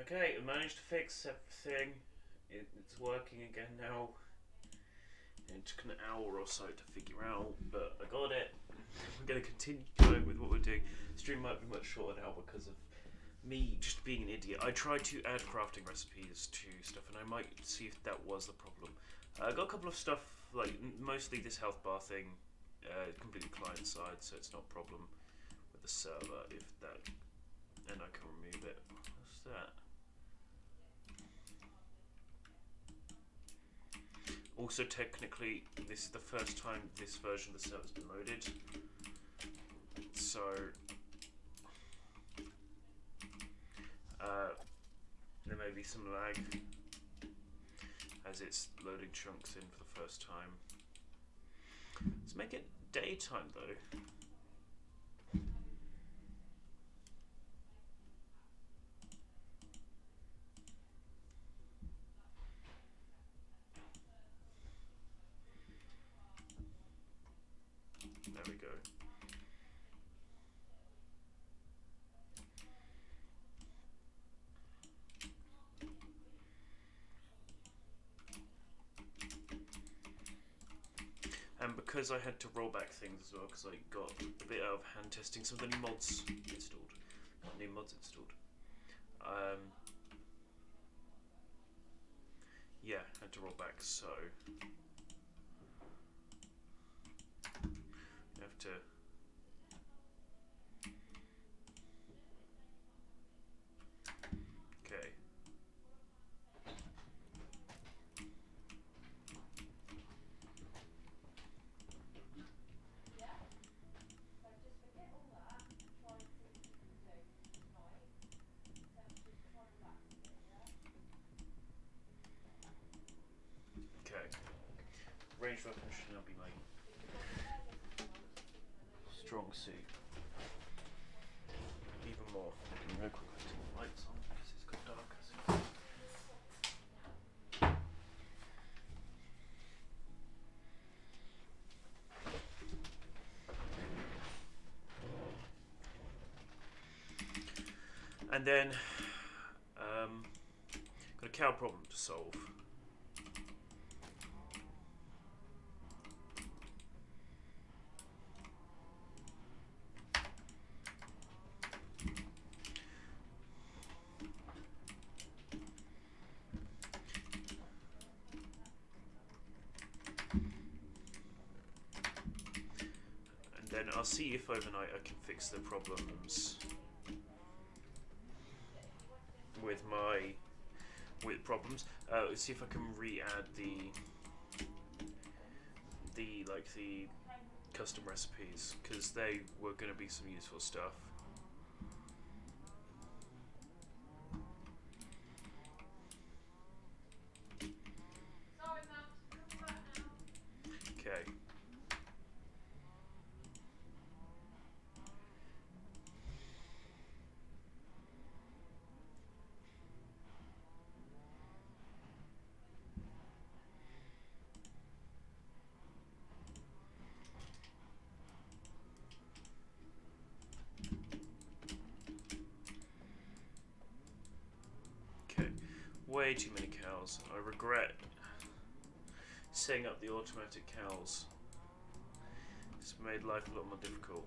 Okay, I managed to fix everything. It's working again now. It took an hour or so to figure out, but I got it. We're going to continue going with what we're doing. The stream might be much shorter now because of me just being an idiot. I tried to add crafting recipes to stuff, and I might see if that was the problem. I got a couple of stuff, like mostly this health bar thing, completely client side, so it's not a problem with the server if that, and I can remove it. What's that? Also, technically, this is the first time this version of the server's been loaded, so there may be some lag as it's loading chunks in for the first time. Let's make it daytime though. There we go. And because I had to roll back things as well, because I got a bit out of hand testing some of the new mods installed. Got new mods installed. Yeah, had to roll back, so you have to. Okay. Okay. Range weapon should not be my strong suit. Even more. Real quick, I'll turn the lights on because it's got dark. And then, got a cow problem to solve. And then I'll see if overnight I can fix the problems with my see if I can re-add the custom recipes, because they were going to be some useful stuff. Okay. Way too many cows. I regret setting up the automatic cows. It's made life a lot more difficult.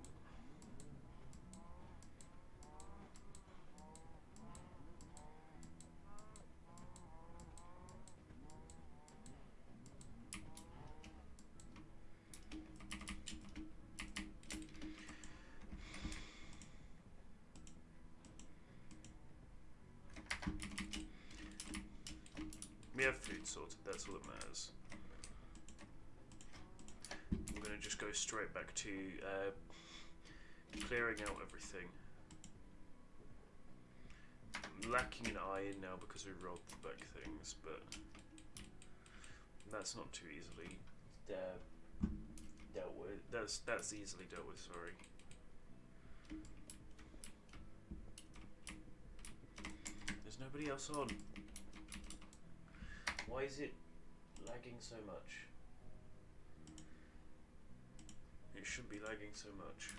We have food sorted, that's all that matters. I'm going to just go straight back to clearing out everything. I'm lacking in iron now because we rolled back things, but that's not too easily dealt with. That's easily dealt with, sorry. There's nobody else on. Why is it lagging so much? It should be lagging so much.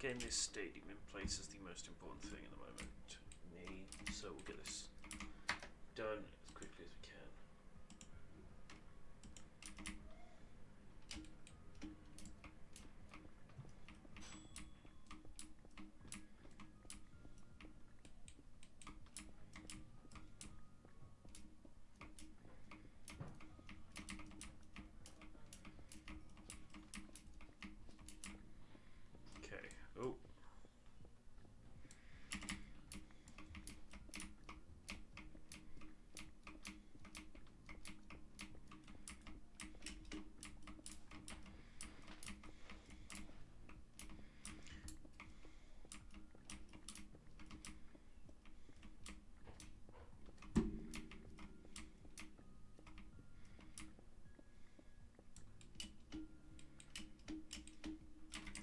getting this stadium in place is the most important thing at the moment to me, so we'll get this done as quickly as we can. Okay. Oh.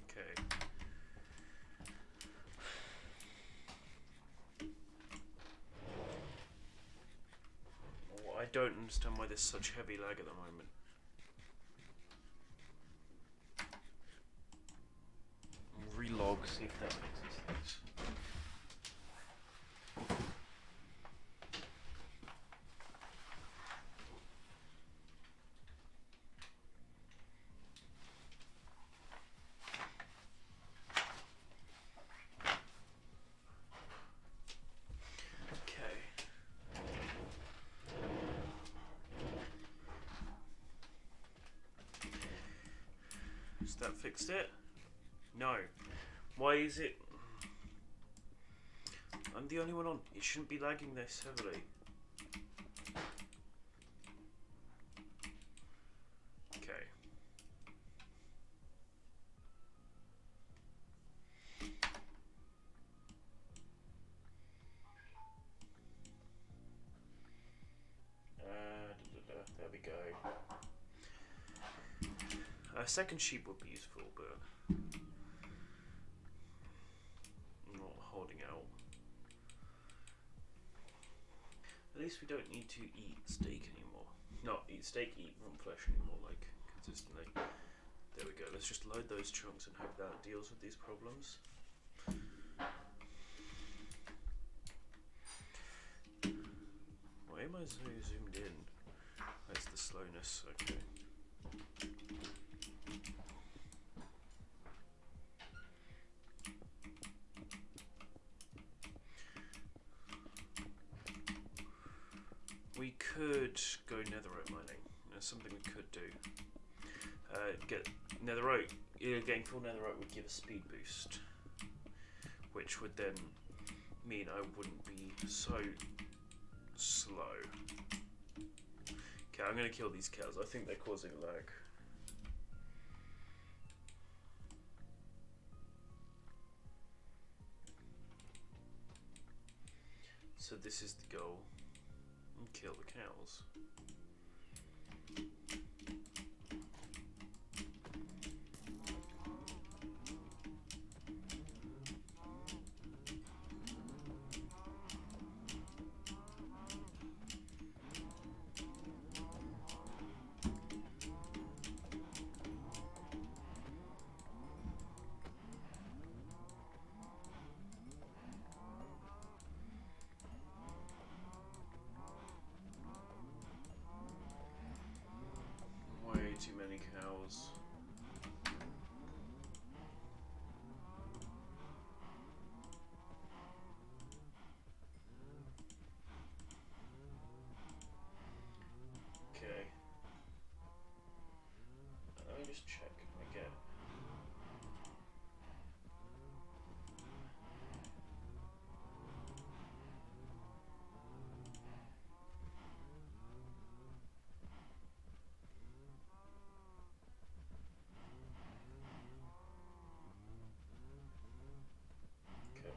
Okay. Oh, I don't understand why there's such heavy lag at the moment. Relog, see if that fixes things. Okay. Has that fixed it? No. Why is it? I'm the only one on. It shouldn't be lagging this heavily. Okay. There we go. A second sheep would be useful, but I'm not holding out. At least we don't need to eat steak anymore. Not eat steak, eat raw flesh anymore, like, consistently. There we go. Let's just load those chunks and hope that deals with these problems. Why am I so zoomed in? That's the slowness, okay. We could go netherite mining. That's something we could do. Get netherite. Getting full netherite would give a speed boost, which would then mean I wouldn't be so slow. Okay, I'm gonna kill these cows. I think they're causing lag. So this is the goal. And kill the cows. Way too many cows. Okay. Let me just check again. Okay.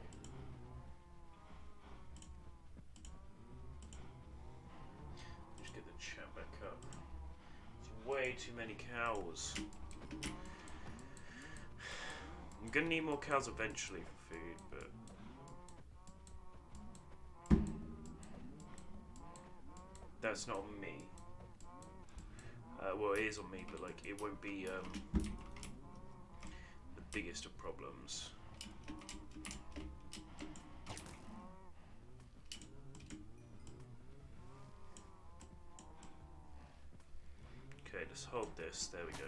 Just get the chat back up. It's way too many cows. I'm gonna need more cows eventually for food, but that's not on me. Well, it is on me, but like it won't be the biggest of problems. let's hold this. There we go.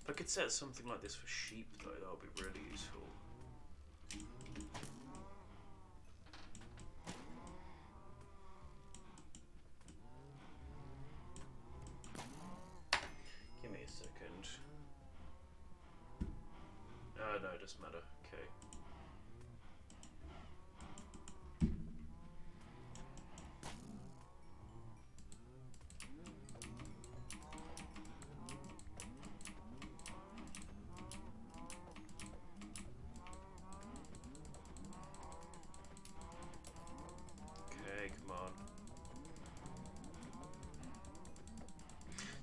If I could set something like this for sheep, though, that would be really useful. Give me a second. No, it doesn't matter. Okay. Come on.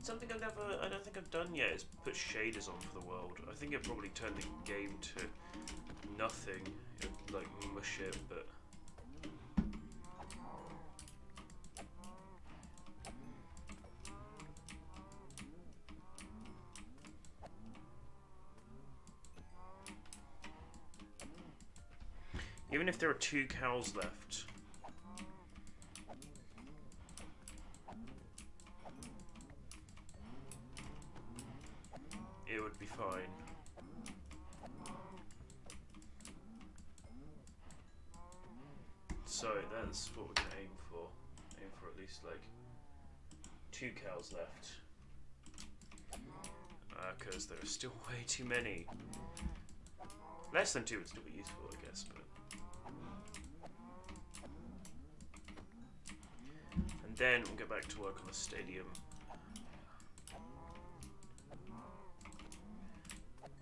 Something I don't think I've done yet is put shaders on for the world. I think it probably turned the game to nothing, like mush it, but. Even if there are 2 cows left. It would be fine. So that's what we're going to aim for. Aim for at least like 2 cows left. Because there are still way too many. Less than 2 would still be useful, I guess, but. And then we'll get back to work on the stadium.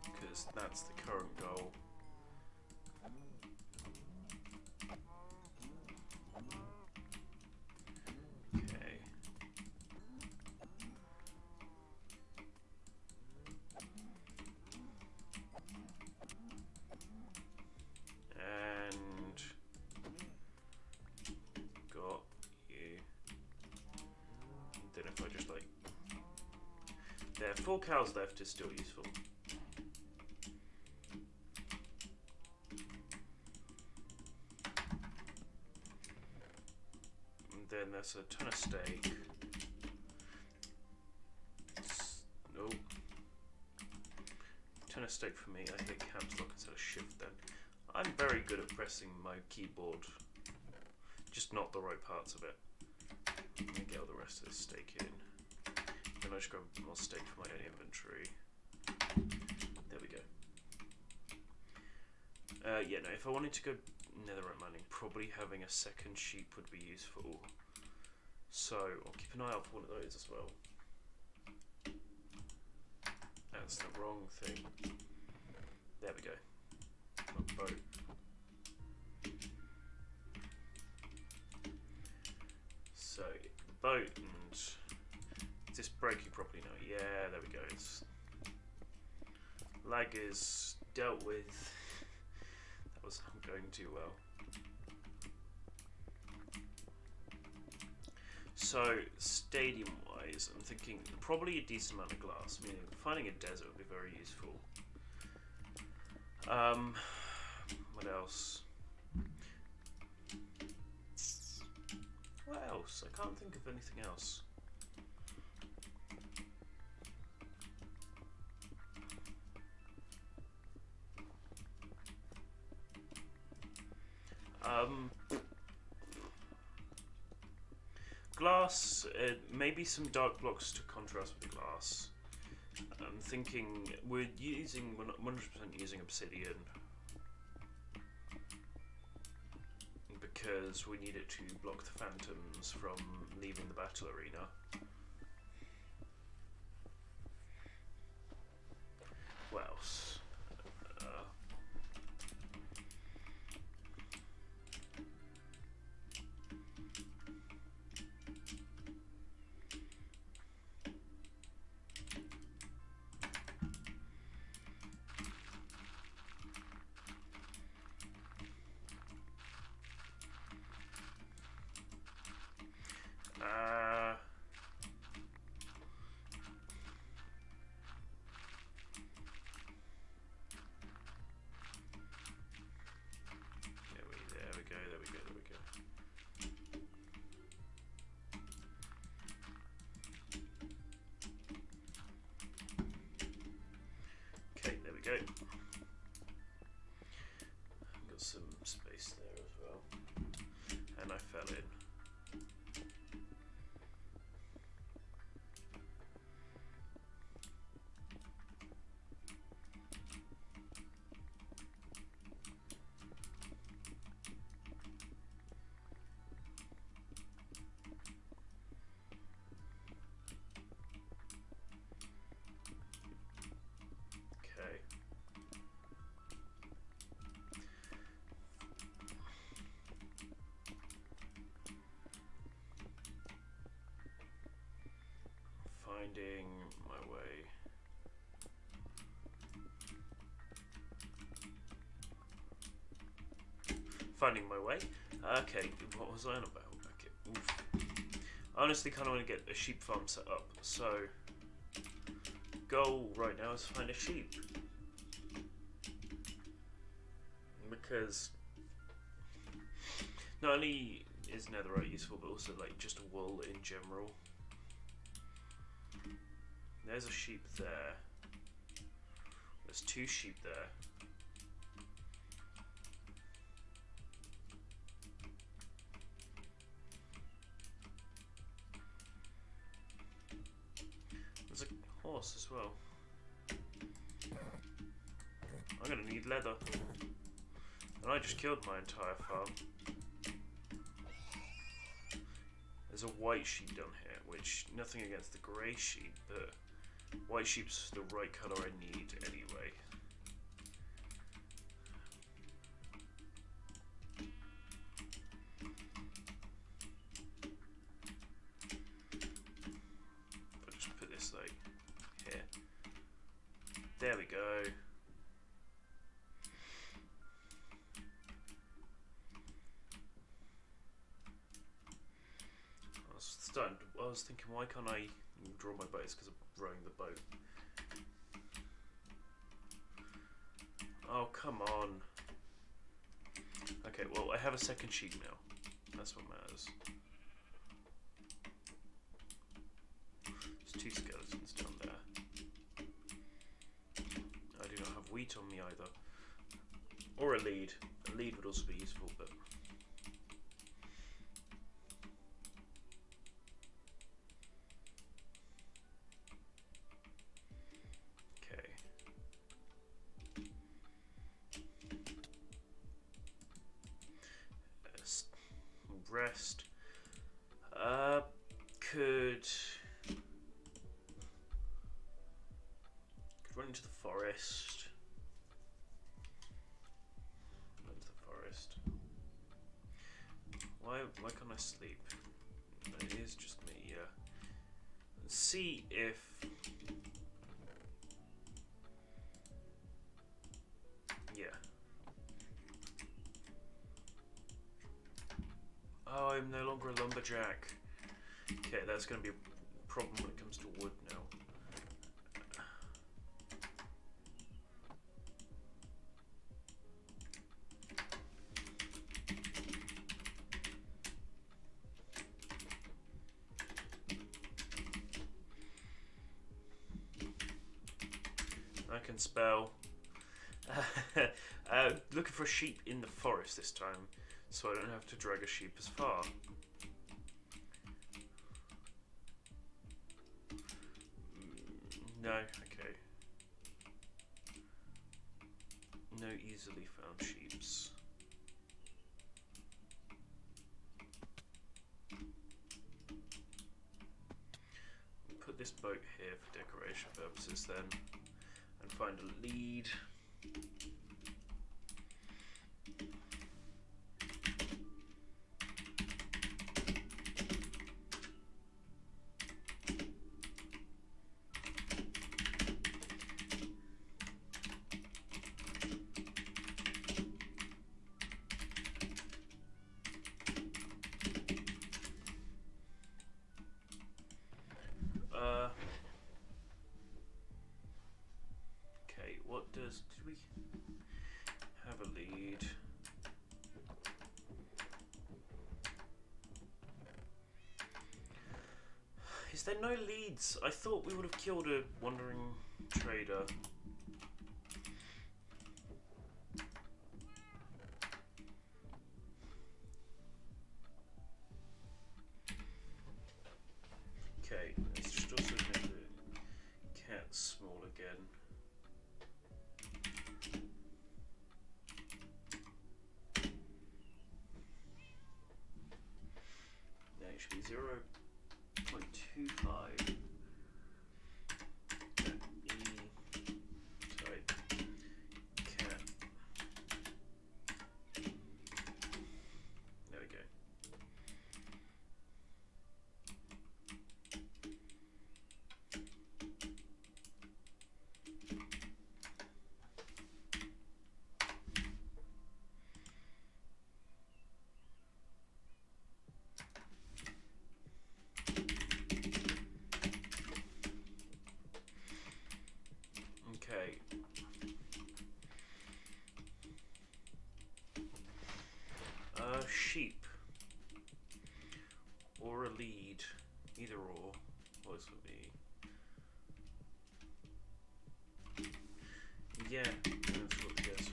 Because that's the current goal. Okay. And got you. Then if I just like, there, 4 cows left is still useful. And then there's a ton of steak. Nope. Ton of steak for me. I hit caps lock instead of shift then. I'm very good at pressing my keyboard, just not the right parts of it. Let me get all the rest of this steak in. Then I just grab more steak for my own inventory. There we go. Yeah, no, if I wanted to go netherite mining, probably having a second sheep would be useful. So I'll keep an eye out for one of those as well. That's the wrong thing. There we go. A boat. So the boat, and is this breaking properly now? Yeah, there we go. It's lag is dealt with. That was not going too well. So stadium wise, I'm thinking probably a decent amount of glass, meaning finding a desert would be very useful. What else? What else? I can't think of anything else. Glass, maybe some dark blocks to contrast with the glass. I'm thinking we're 100% using Obsidian because we need it to block the phantoms from leaving the battle arena. What else? Got some space there as well. And I fell in. Finding my way. Finding my way? Okay, what was I on about? Okay, oof. I honestly kind of want to get a sheep farm set up, so goal right now is to find a sheep. Because not only is netherite useful, but also like just wool in general. There's a sheep there. There's 2 sheep there. There's a horse as well. I'm gonna need leather. And I just killed my entire farm. There's a white sheep down here, which, nothing against the grey sheep, but white sheep's the right colour I need anyway. I'll just put this like here. There we go. I was thinking, why can't I draw my boat? It's because I'm rowing the boat. Oh, come on. Okay, well, I have a second sheep now. That's what matters. There's 2 skeletons down there. I do not have wheat on me either. Or a lead. A lead would also be useful, but... rest. Could run into the forest. Run into the forest. Why can't I sleep? It is just me, yeah. Let's see if oh, I'm no longer a lumberjack. Okay, that's going to be a problem when it comes to wood now. I can spell. Looking for a sheep in the forest this time, so I don't have to drag a sheep as far. No, okay. No easily found sheeps. We'll put this boat here for decoration purposes then, and find a lead. Did we have a lead? Is there no leads? I thought we would have killed a wandering trader. 0.25 E-type cat. There we go. Okay. Sheep. Or a lead. Either or. What's it be? Yeah, that's what I guess.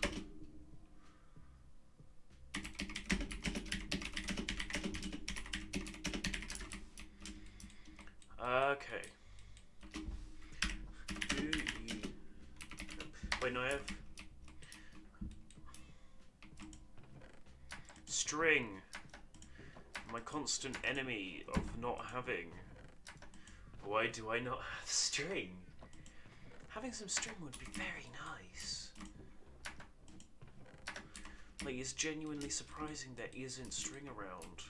Okay. Do you... Wait, no, I have... String. My constant enemy of not having. Why do I not have string? Having some string would be very nice. Like, it's genuinely surprising there isn't string around.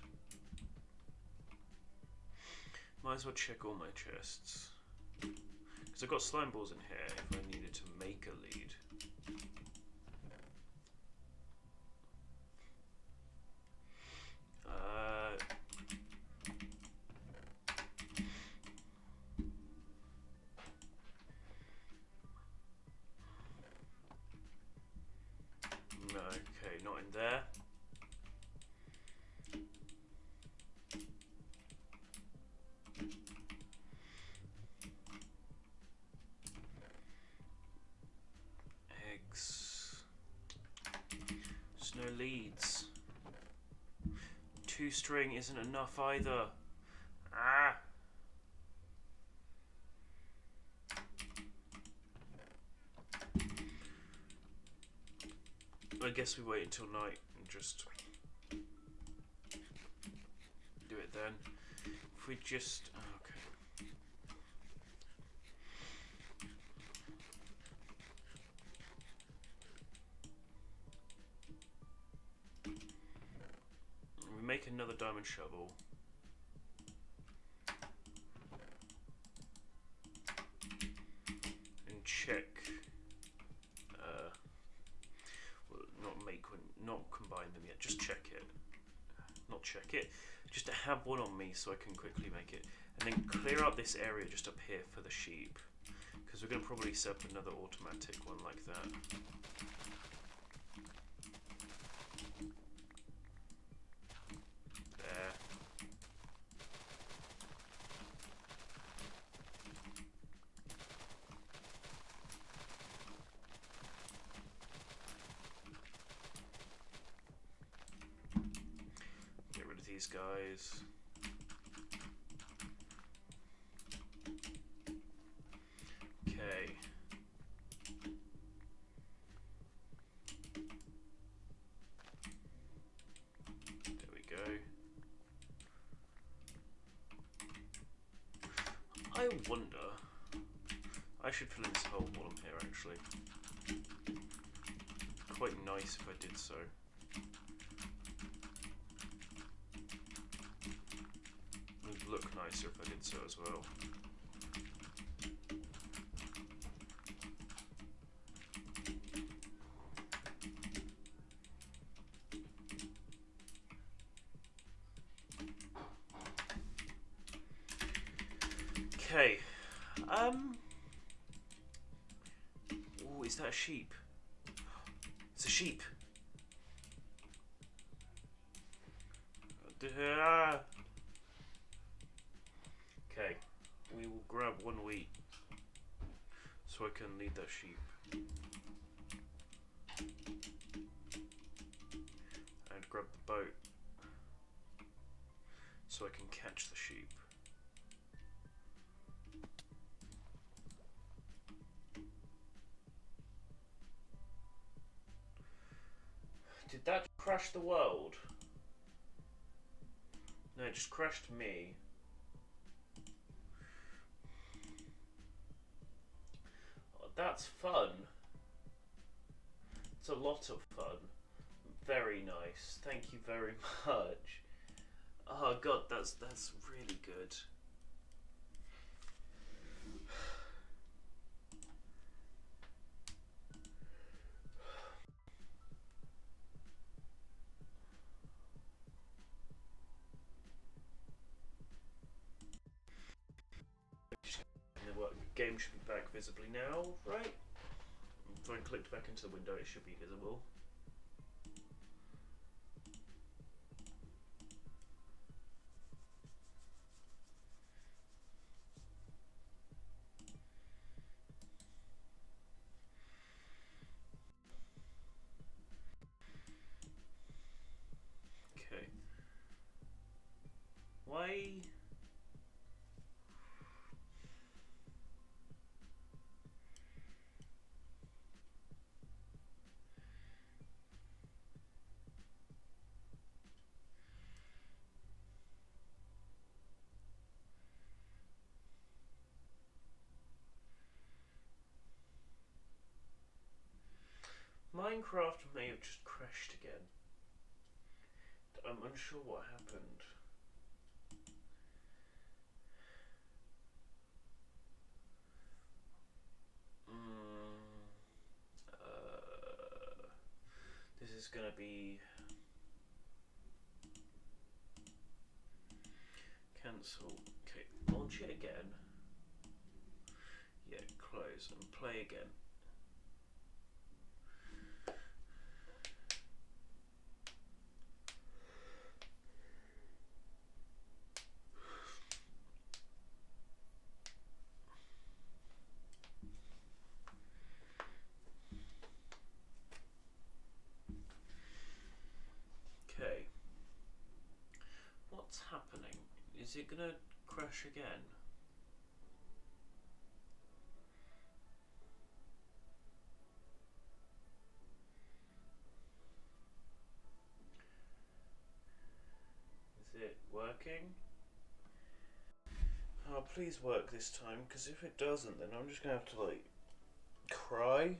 Might as well check all my chests. Because I've got slime balls in here if I needed to make a lead. No, okay, not in there. Eggs. There's no leads. 2 string isn't enough either. Ah! I guess we wait until night and just do it then. If we just... okay. We make another diamond shovel. And check... well, not combine them yet, just check it. Not check it, just to have one on me so I can quickly make it. And then clear out this area just up here for the sheep. Because we're going to probably set up another automatic one like that. There. Get rid of these guys. Okay. There we go. I wonder... I should fill in this whole bottom here actually. Quite nice if I did so. It would look nicer if I did so as well. Okay. Oh, is that a sheep? It's a sheep. Okay. We will grab 1 wheat so I can lead that sheep. And grab the boat so I can catch the sheep. Did that crash the world? No, it just crashed me. Oh, that's fun. It's a lot of fun. Very nice. Thank you very much. Oh god, that's really good. The game should be back visibly now, right? If I clicked back into the window, it should be visible. Okay. Why? Minecraft may have just crashed again. I'm unsure what happened. This is gonna be cancel. Okay, launch it again. Yeah, close and play again. Okay. What's happening? Is it gonna crash again? Is it working? Oh, please work this time, because if it doesn't, then I'm just gonna have to, like, cry.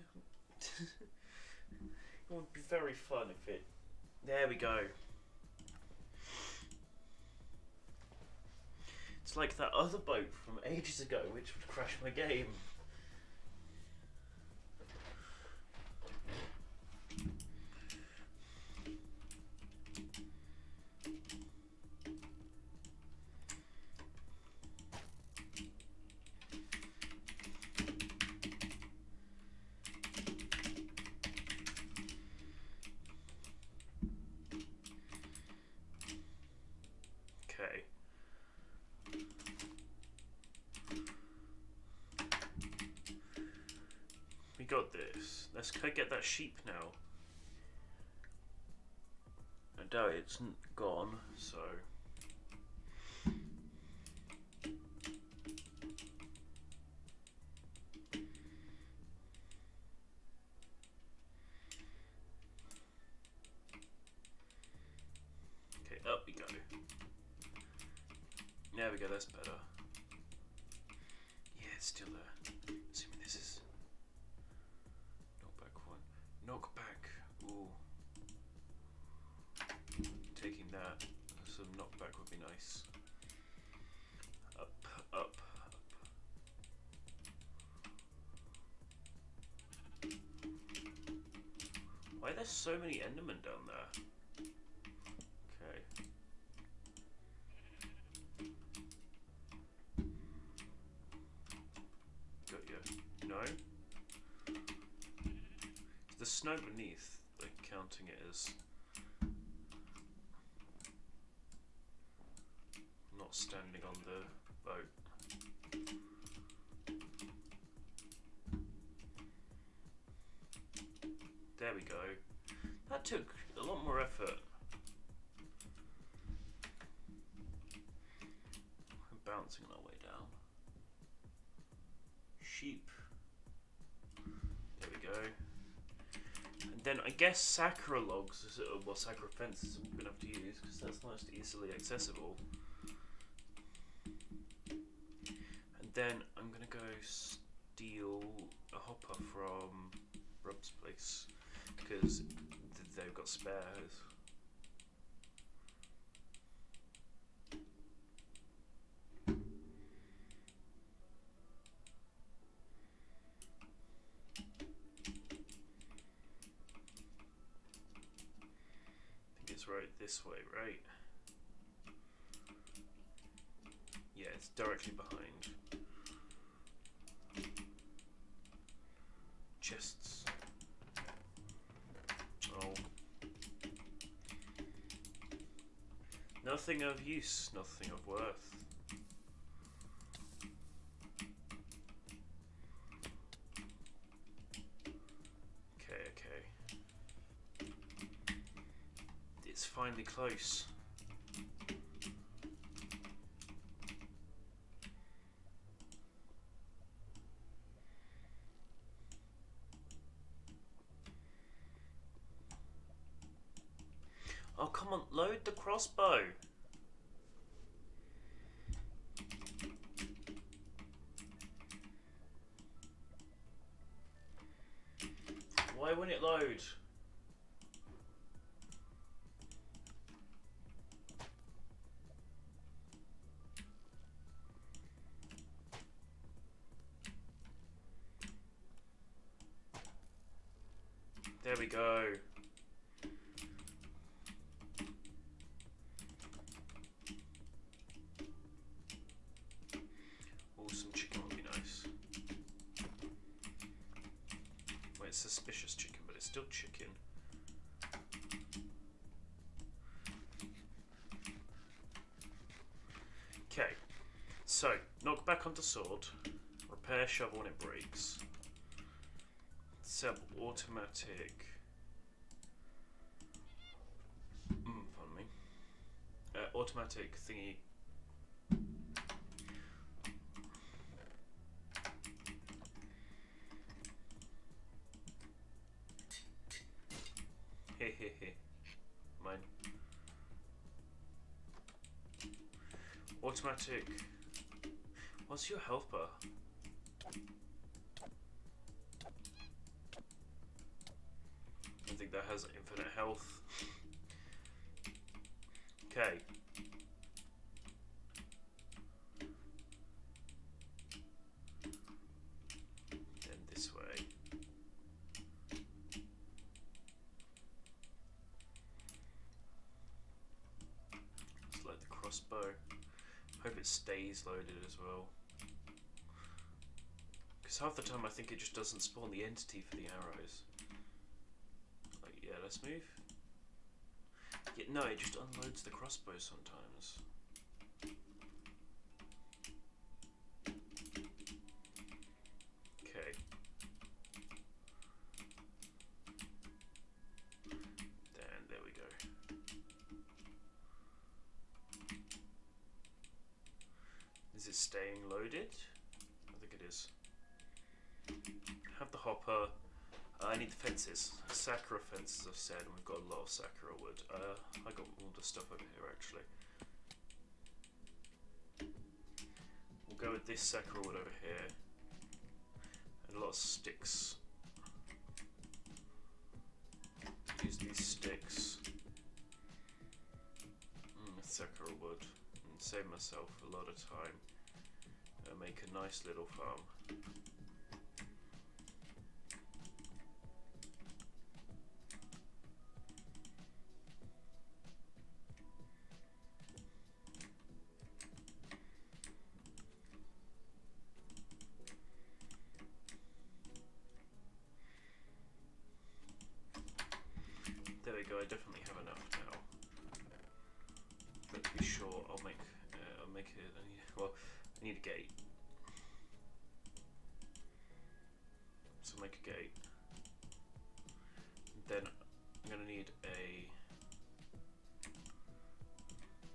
It would be very fun if it... There we go. It's like that other boat from ages ago, which would crash my game. Okay. We got this. Let's get that sheep now. I doubt it's gone, so... Okay, up we go. There we go, that's better. Yeah, it's still there. Assuming this is... Knockback one. Knockback. Ooh. Taking that. Some knockback would be nice. Up, up, up. Why are there so many Endermen down there? Okay. Got you. No? Is the snow beneath, like, counting it as not standing on the boat? There we go. That took a lot more effort. We're bouncing on our way down. Sheep. There we go. And then I guess Sakura logs, well, Sakura fences I'm going to have to use because that's most easily accessible. And then I'm going to go steal a hopper from Rob's place because they've got spares. Right this way, right? Yeah, it's directly behind. Chests. Oh. Nothing of use, nothing of worth. Okay. It's finally close. Oh, come on, load the crossbow. Why won't it load? There we go. Oh, some chicken would be nice. Well, it's suspicious chicken, but it's still chicken. Okay, so knock back onto sword, repair shovel when it breaks, sub-automatic, pardon me, automatic thingy, mine, automatic, what's your health bar? I think that has infinite health. Okay. Then this way. Let's load the crossbow. Hope it stays loaded as well. Because half the time I think it just doesn't spawn the entity for the arrows. Like, yeah, let's move. Yeah, no, it just unloads the crossbow sometimes. Okay. Then there we go. Is it staying loaded? I think it is. Have the hopper. I need the fences. Sakura fences, I've said, and we've got a lot of Sakura wood. I got all the stuff over here actually. We'll go with this Sakura wood over here. And a lot of sticks. Use these sticks. Sakura wood. And save myself a lot of time. And make a nice little farm. There we go. I definitely have enough now. But to be sure, I'll make it. I need a gate. So make a gate. Then I'm gonna need a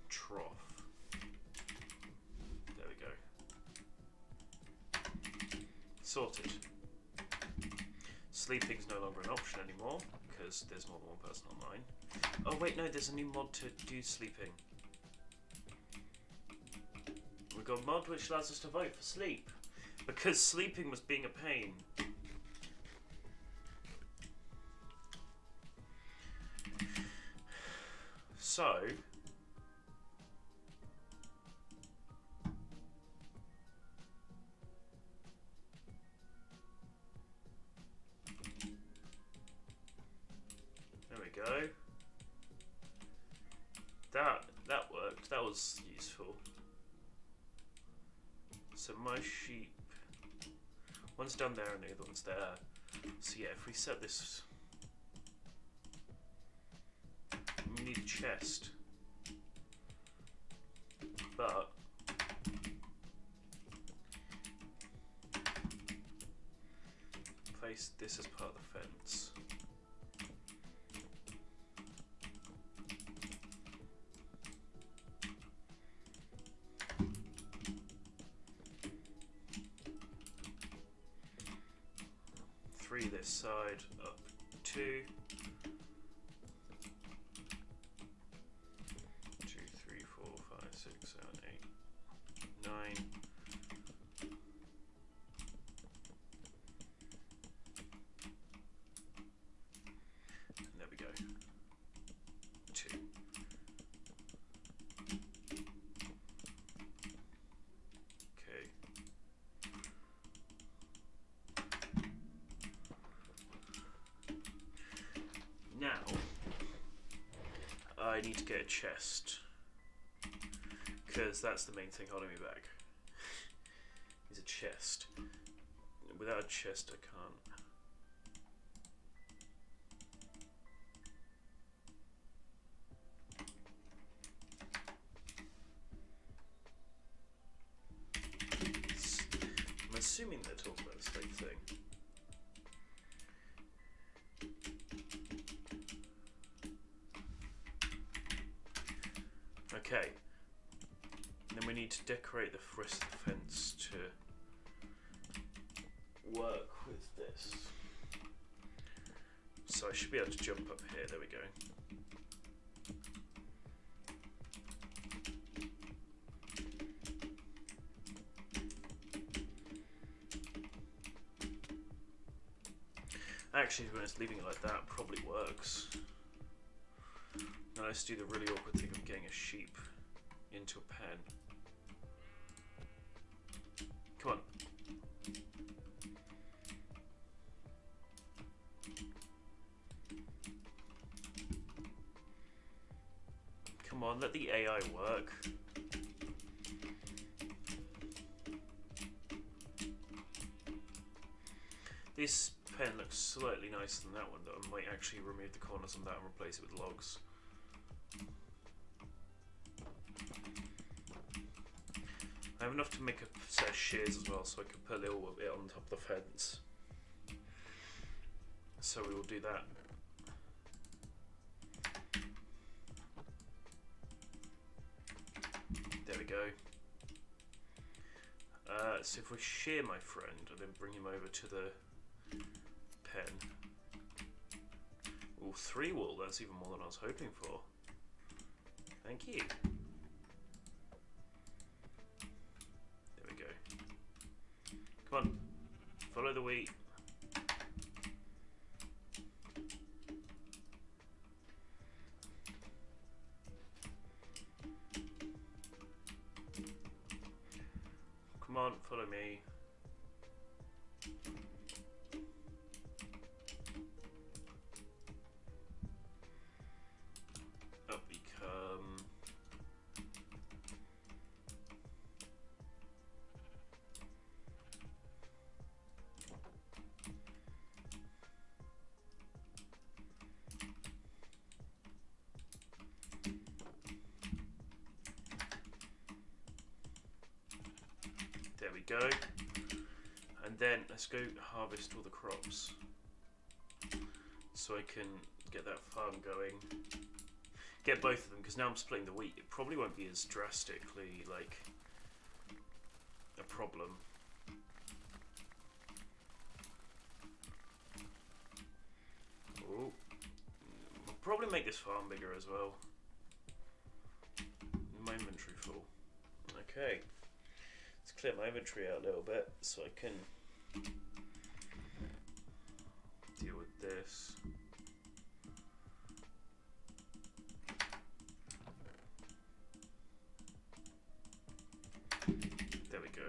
trough. There we go. Sorted. Sleeping's no longer an option anymore because there's more than one person online. Oh wait, no, there's a new mod to do sleeping. We've got a mod which allows us to vote for sleep, because sleeping was being a pain. So, there we go. That worked. That was useful. So my sheep, one's down there and the other one's there. So yeah, if we set this, we need a chest, but place this as part of the fence. Three this side, up 2. 2, 3, 4, 5, 6, 7, 8, 9. And there we go. 2. Okay. Now, I need to get a chest, because that's the main thing holding me back, is a chest. Without a chest I can't. I'm assuming they're talking about the same thing. Okay, and then we need to decorate the rest of the fence to work with this. So I should be able to jump up here, there we go. Actually, when it's leaving it like that, probably works. Now let's do the really awkward thing of getting a sheep into a pen. Come on. Come on, let the AI work. This pen looks slightly nicer than that one, though. I might actually remove the corners on that and replace it with logs. I have enough to make a set of shears as well, so I can put a little bit on top of the fence. So we will do that. There we go. So if we shear my friend and then bring him over to the pen. Oh, 3 wool, that's even more than I was hoping for. Thank you. There we go. Come on, follow the wheat. Come on, follow me. Up we come. There we go. And then let's go harvest all the crops so I can get that farm going. Get both of them, because now I'm splitting the wheat. It probably won't be as drastically like a problem. Oh, probably make this farm bigger as well. My inventory full. Okay. Let's clear my inventory out a little bit so I can deal with this. There we go.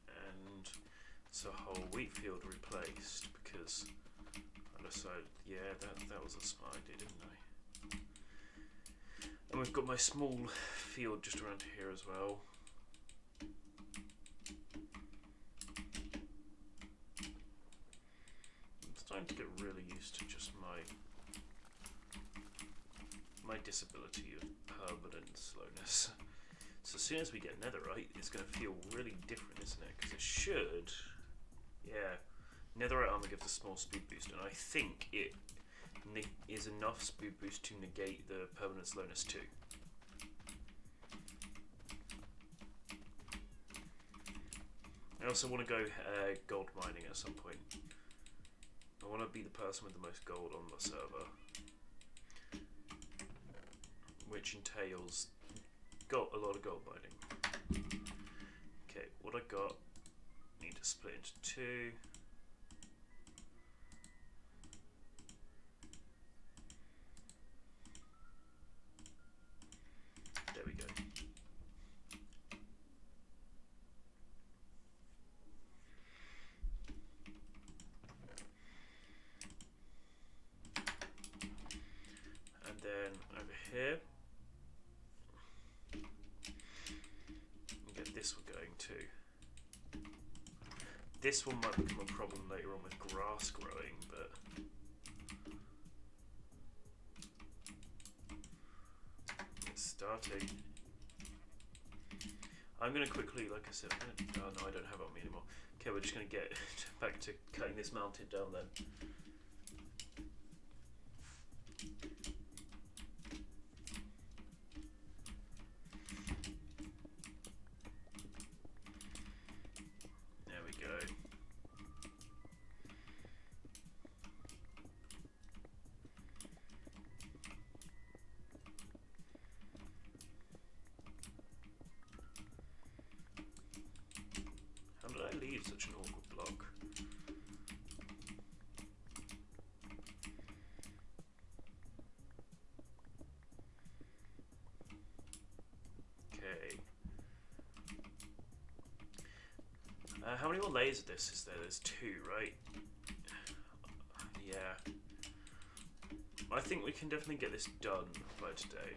And it's a whole wheat field replaced because I decided, yeah, that was a smart idea, didn't I? And we've got my small field just around here as well. I'm starting to get really used to just my disability of permanent slowness. So as soon as we get netherite, it's going to feel really different, isn't it? Because it should, yeah. Netherite armor gives a small speed boost, and I think it is enough speed boost to negate the permanent slowness too. I also want to go gold mining at some point. I want to be the person with the most gold on the server, which entails got a lot of gold mining. Okay, what I got, need to split into two. There we go. And then over here, this one going too. This one might become a problem later on with grass growing, but it's starting. I'm going to quickly, like I said, oh no, I don't have it on me anymore. Okay, we're just going to get back to cutting this mountain down then. Such an awkward block. Okay. How many more layers of this is there? There's two, right? Yeah. I think we can definitely get this done by today.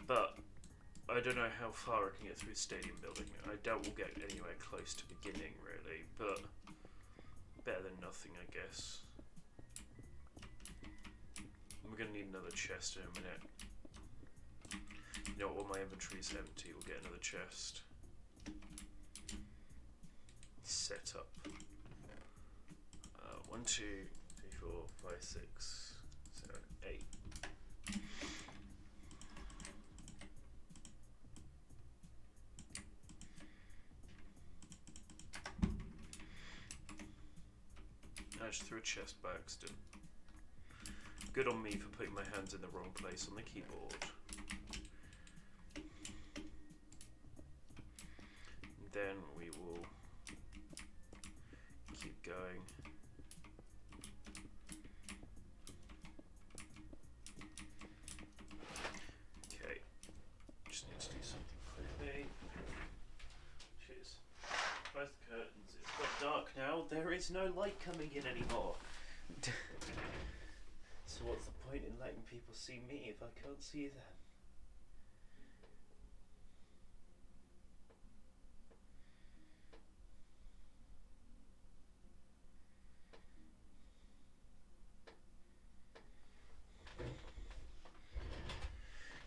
But I don't know how far I can get through stadium building. I doubt we'll get anywhere close to beginning, really, but better than nothing, I guess. We're going to need another chest in a minute. You know what, while my inventory's empty, we'll get another chest. Set up. 1, 2, 3, 4, 5, 6, 7, 8. I just threw a chest by accident. Good on me for putting my hands in the wrong place on the keyboard. Then we will keep going. Okay, just need to do something quickly. Cheers. Close the curtains. It's got dark now. There is no light coming in anymore. what's the point in letting people see me if I can't see them?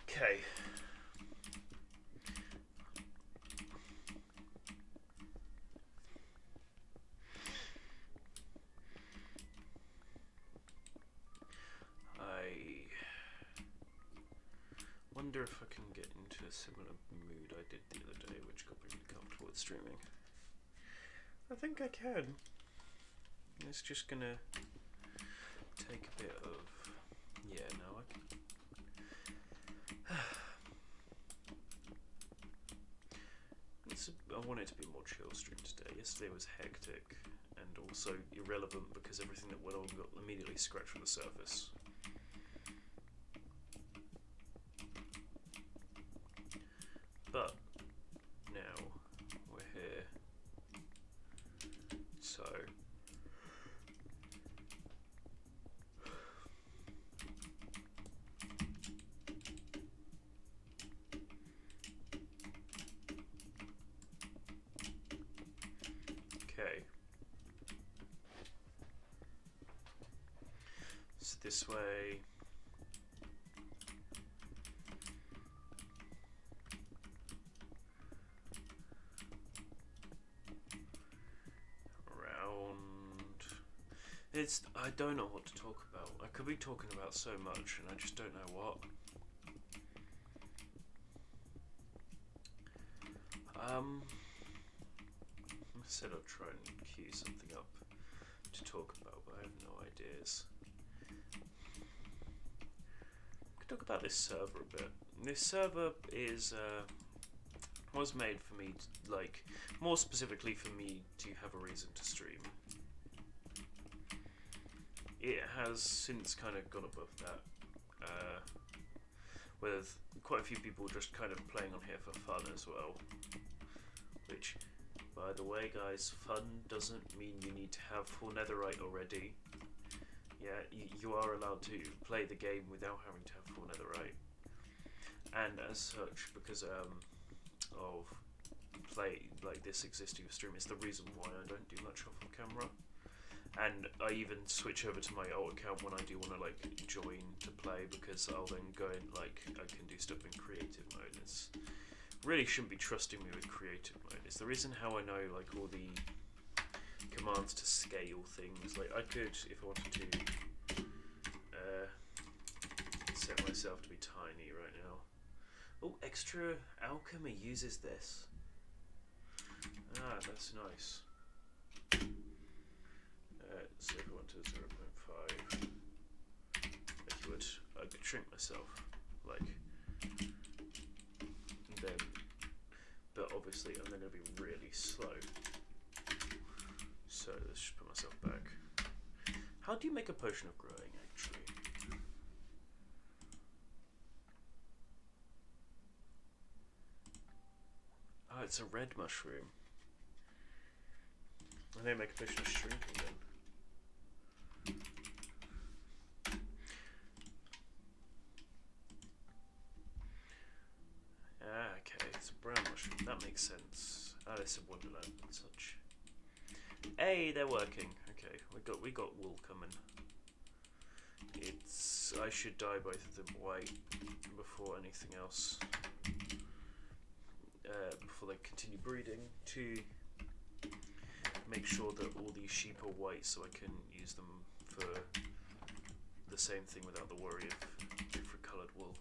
Okay. I wonder if I can get into a similar mood I did the other day, which got me really comfortable with streaming. I think I can. It's just gonna take a bit of... Yeah, no, I can... I want it to be a more chill stream today. Yesterday was hectic and also irrelevant because everything that went on got immediately scratched from the surface. But now we're here, so okay. So this way. I don't know what to talk about. I could be talking about so much and I just don't know what. I said I'd try and cue something up to talk about, but I have no ideas. I could talk about this server a bit. This server is was made for me to, like, more specifically for me to have a reason to stream. It has since kind of gone above that, with quite a few people just kind of playing on here for fun as well. Which, by the way guys, fun doesn't mean you need to have full netherite already. Yeah, you are allowed to play the game without having to have full netherite. And as such, because of play like this existing stream, is the reason why I don't do much off camera. And I even switch over to my old account when I do want to like join to play, because I'll then go in, like, I can do stuff in creative mode. It's really shouldn't be trusting me with creative mode. It's the reason how I know like all the commands to scale things. Like I could, if I wanted to, set myself to be tiny right now. Oh, extra alchemy uses this. Ah, that's nice. So if I went to 0.5, like you would, I could shrink myself, like, then, but obviously I'm then going to be really slow, so let's just put myself back. How do you make a potion of growing, actually? Oh, it's a red mushroom. And they make a potion of shrinking then. Ah, okay, it's a brown mushroom. That makes sense. Alice in Wonderland and such. Hey, they're working. Okay, we got wool coming. It's I should dye both of them white before anything else. Before they continue breeding, to make sure that all these sheep are white, so I can use them for the same thing without the worry of different coloured wool.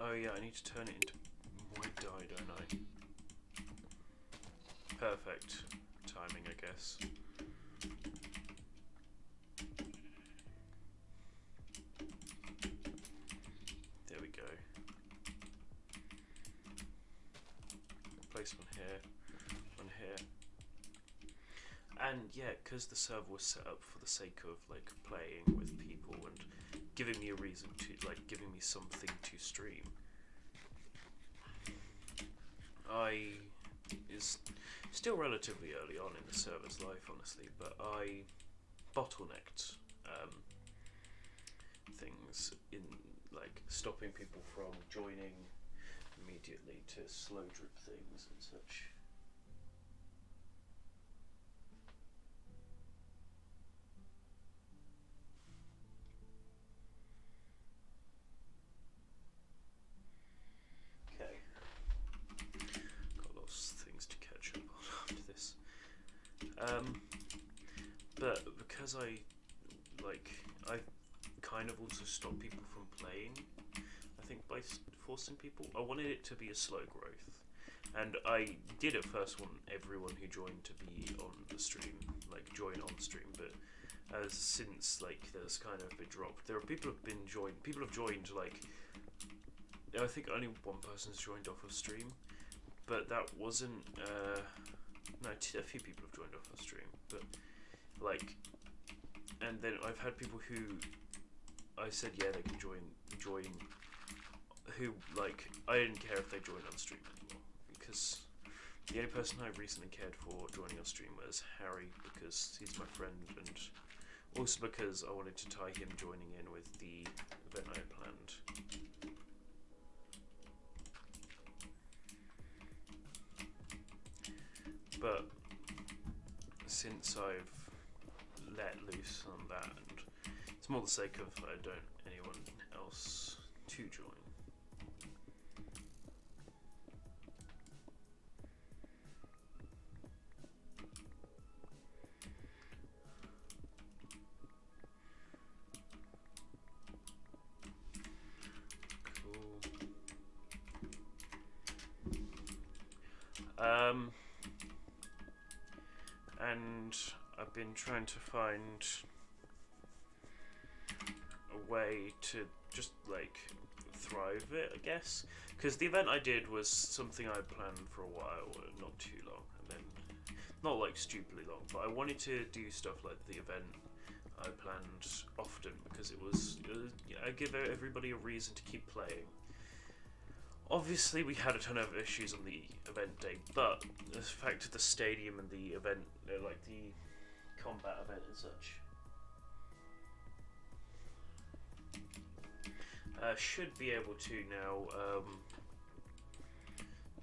Oh yeah, I need to turn it into white dye, don't I? Perfect timing, I guess. There we go. Place one here, And yeah, because the server was set up for the sake of like playing with people and giving me a reason to, like, giving me something to stream. Is still relatively early on in the server's life, honestly, but I bottlenecked things in, like, stopping people from joining immediately to slow drip things and such. Okay. Got lots of things to catch up on after this. But because I kind of also stop people from playing, I think, by forcing people. I wanted it to be a slow growth, and I did at first want everyone who joined to be on the stream, like join on stream. But since like there's kind of been dropped, there are people have joined like, I think only one person's joined off of stream, but that wasn't. No, a few people have joined off of stream, but like, and then I've had people who I said yeah they can join, who, like, I didn't care if they joined on stream anymore, because the only person I recently cared for joining on stream was Harry, because he's my friend, and also because I wanted to tie him joining in with the event I had planned. But since I've let loose on that, and it's more the sake of I don't anyone else to join. And I've been trying to find a way to just, like, thrive it, I guess. Because the event I did was something I planned for a while, not too long, and then, not like stupidly long, but I wanted to do stuff like the event I planned often, because it was I give everybody a reason to keep playing. Obviously, we had a ton of issues on the event day, but the fact of the stadium and the event, like the combat event and such, should be able to now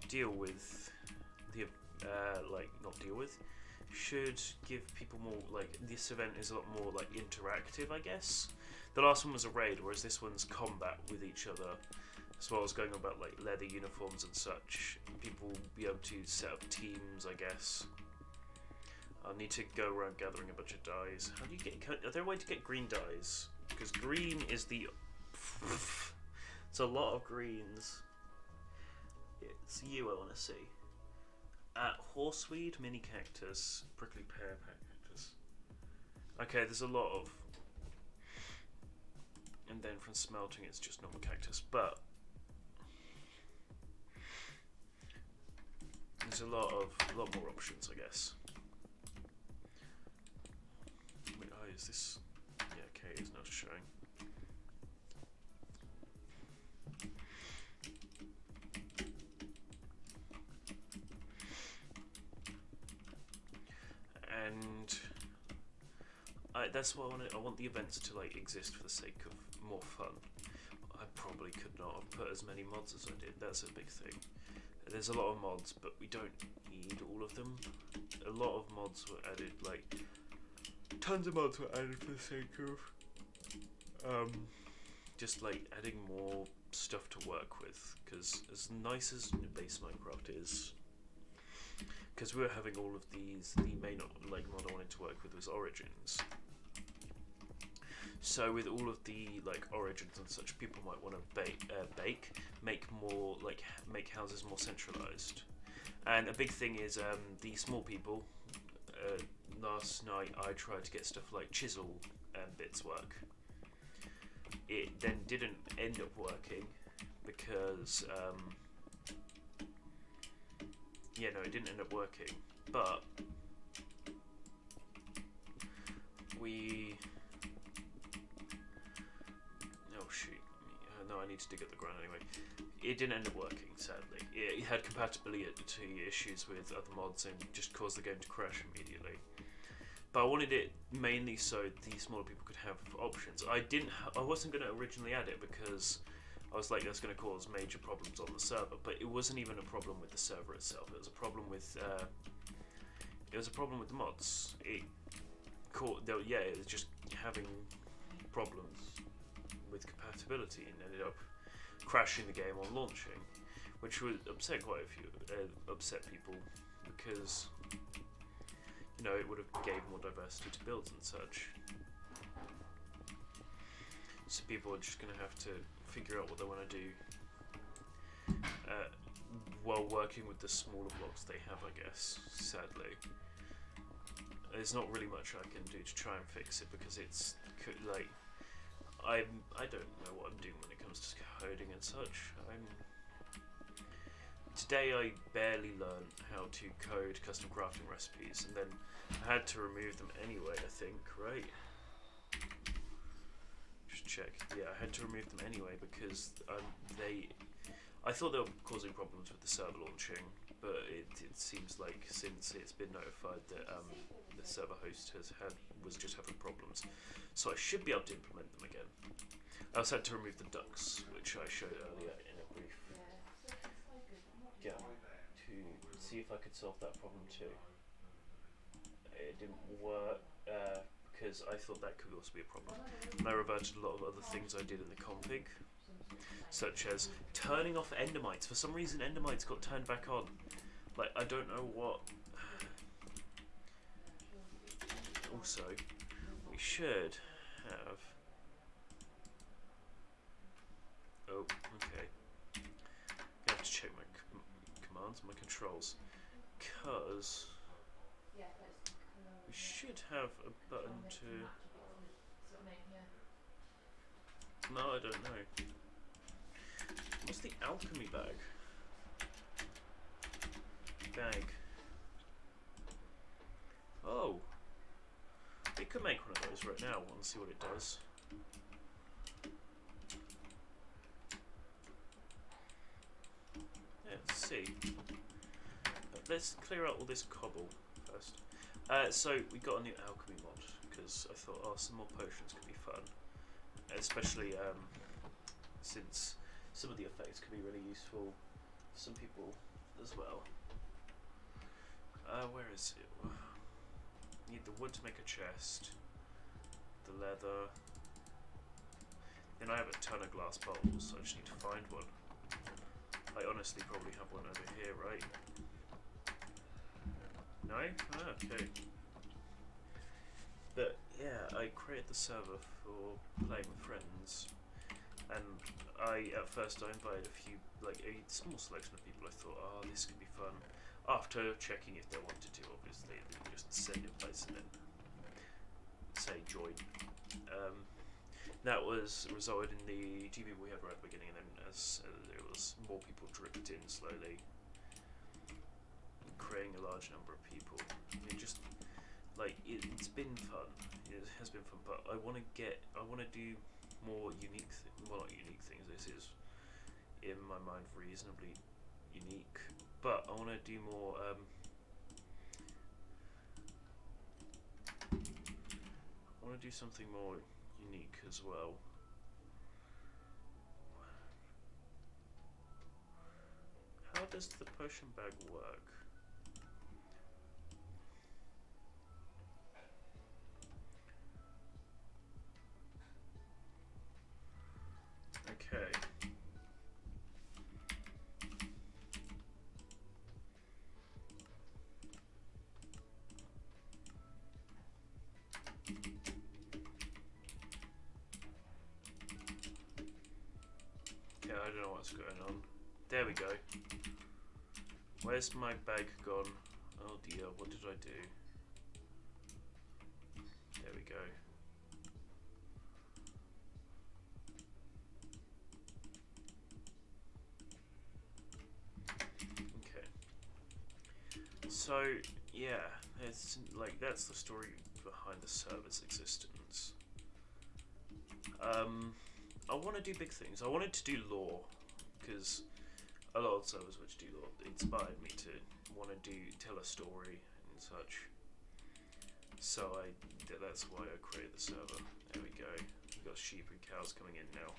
deal with the should give people more, like, this event is a lot more like interactive, I guess. The last one was a raid, whereas this one's combat with each other. As well as going on about like leather uniforms and such. People will be able to set up teams, I guess. I'll need to go around gathering a bunch of dyes. How do you get? Are there a way to get green dyes? Because green is the. It's a lot of greens. It's you I want to see. Horseweed, mini cactus, prickly pear cactus. Okay, there's a lot of. And then from smelting, it's just normal cactus, but. There's a lot more options, I guess. Wait, oh, is this? Yeah, okay, it's not showing. And that's what I want. I want the events to like exist for the sake of more fun. I probably could not have put as many mods as I did. That's a big thing. There's a lot of mods, but we don't need all of them. A lot of mods were added, like, tons of mods were added for the sake of, just, like, adding more stuff to work with. Because as nice as base Minecraft is, because we were having all of these, the main, like, mod I wanted to work with was Origins. So with all of the like origins and such, people might want to make houses more centralized. And a big thing is the small people. Last night I tried to get stuff like chisel bits work. It then didn't end up working because it didn't end up working. But Oh shoot. No, I need to dig up the ground anyway. It didn't end up working, sadly. It had compatibility issues with other mods and just caused the game to crash immediately. But I wanted it mainly so the smaller people could have options. I wasn't going to originally add it because I was like, that's going to cause major problems on the server. But it wasn't even a problem with the server itself. It was a problem with the mods. It was just having problems with compatibility and ended up crashing the game on launching, which would upset quite a few, upset people because it would have gave more diversity to builds and such. So people are just going to have to figure out what they want to do while working with the smaller blocks they have, I guess, sadly. There's not really much I can do to try and fix it because it's like I don't know what I'm doing when it comes to coding and such. Today I barely learned how to code custom crafting recipes, and then I had to remove them anyway, I think, right? Just check. Yeah, I had to remove them anyway because I thought they were causing problems with the server launching, but it seems like since it's been notified that the server host was just having problems, so I should be able to implement them again. I also had to remove the ducks, which I showed earlier in a brief to see if I could solve that problem too. It didn't work because I thought that could also be a problem. And I reverted a lot of other things I did in the config, such as turning off endermites. For some reason endermites got turned back on. Like, I don't know what. Also, we should have. Oh, okay. I have to check my commands, my controls, because we should have a button to. No, I don't know. What's the alchemy bag? Oh, we could make one of those right now. I want to see what it does. Let's see. Let's clear out all this cobble first. So we got a new alchemy mod because I thought, some more potions could be fun, especially since some of the effects could be really useful for some people as well. Where is it? Need the wood to make a chest, the leather. Then I have a ton of glass bowls, so I just need to find one. I honestly probably have one over here, right? No? Ah, okay. But yeah, I created the server for playing with friends, and at first I invited a small selection of people. I thought, this could be fun. After checking if they wanted to, obviously, they just send invites and then say join. That resulted in the 2 people we had right at the beginning, and then as there was more people dripped in slowly, creating a large number of people. Just like it's been fun. It has been fun, but I want to do more unique, not unique things. This is, in my mind, reasonably unique. But I want to do more. I want to do something more unique as well. How does the potion bag work? Okay. I don't know what's going on. There we go. Where's my bag gone? Oh dear, what did I do? There we go. Okay. So yeah, it's like that's the story behind the server's existence. I want to do big things. I wanted to do lore, because a lot of servers which do lore inspired me to want to tell a story and such. So that's why I created the server. There we go. We've got sheep and cows coming in now.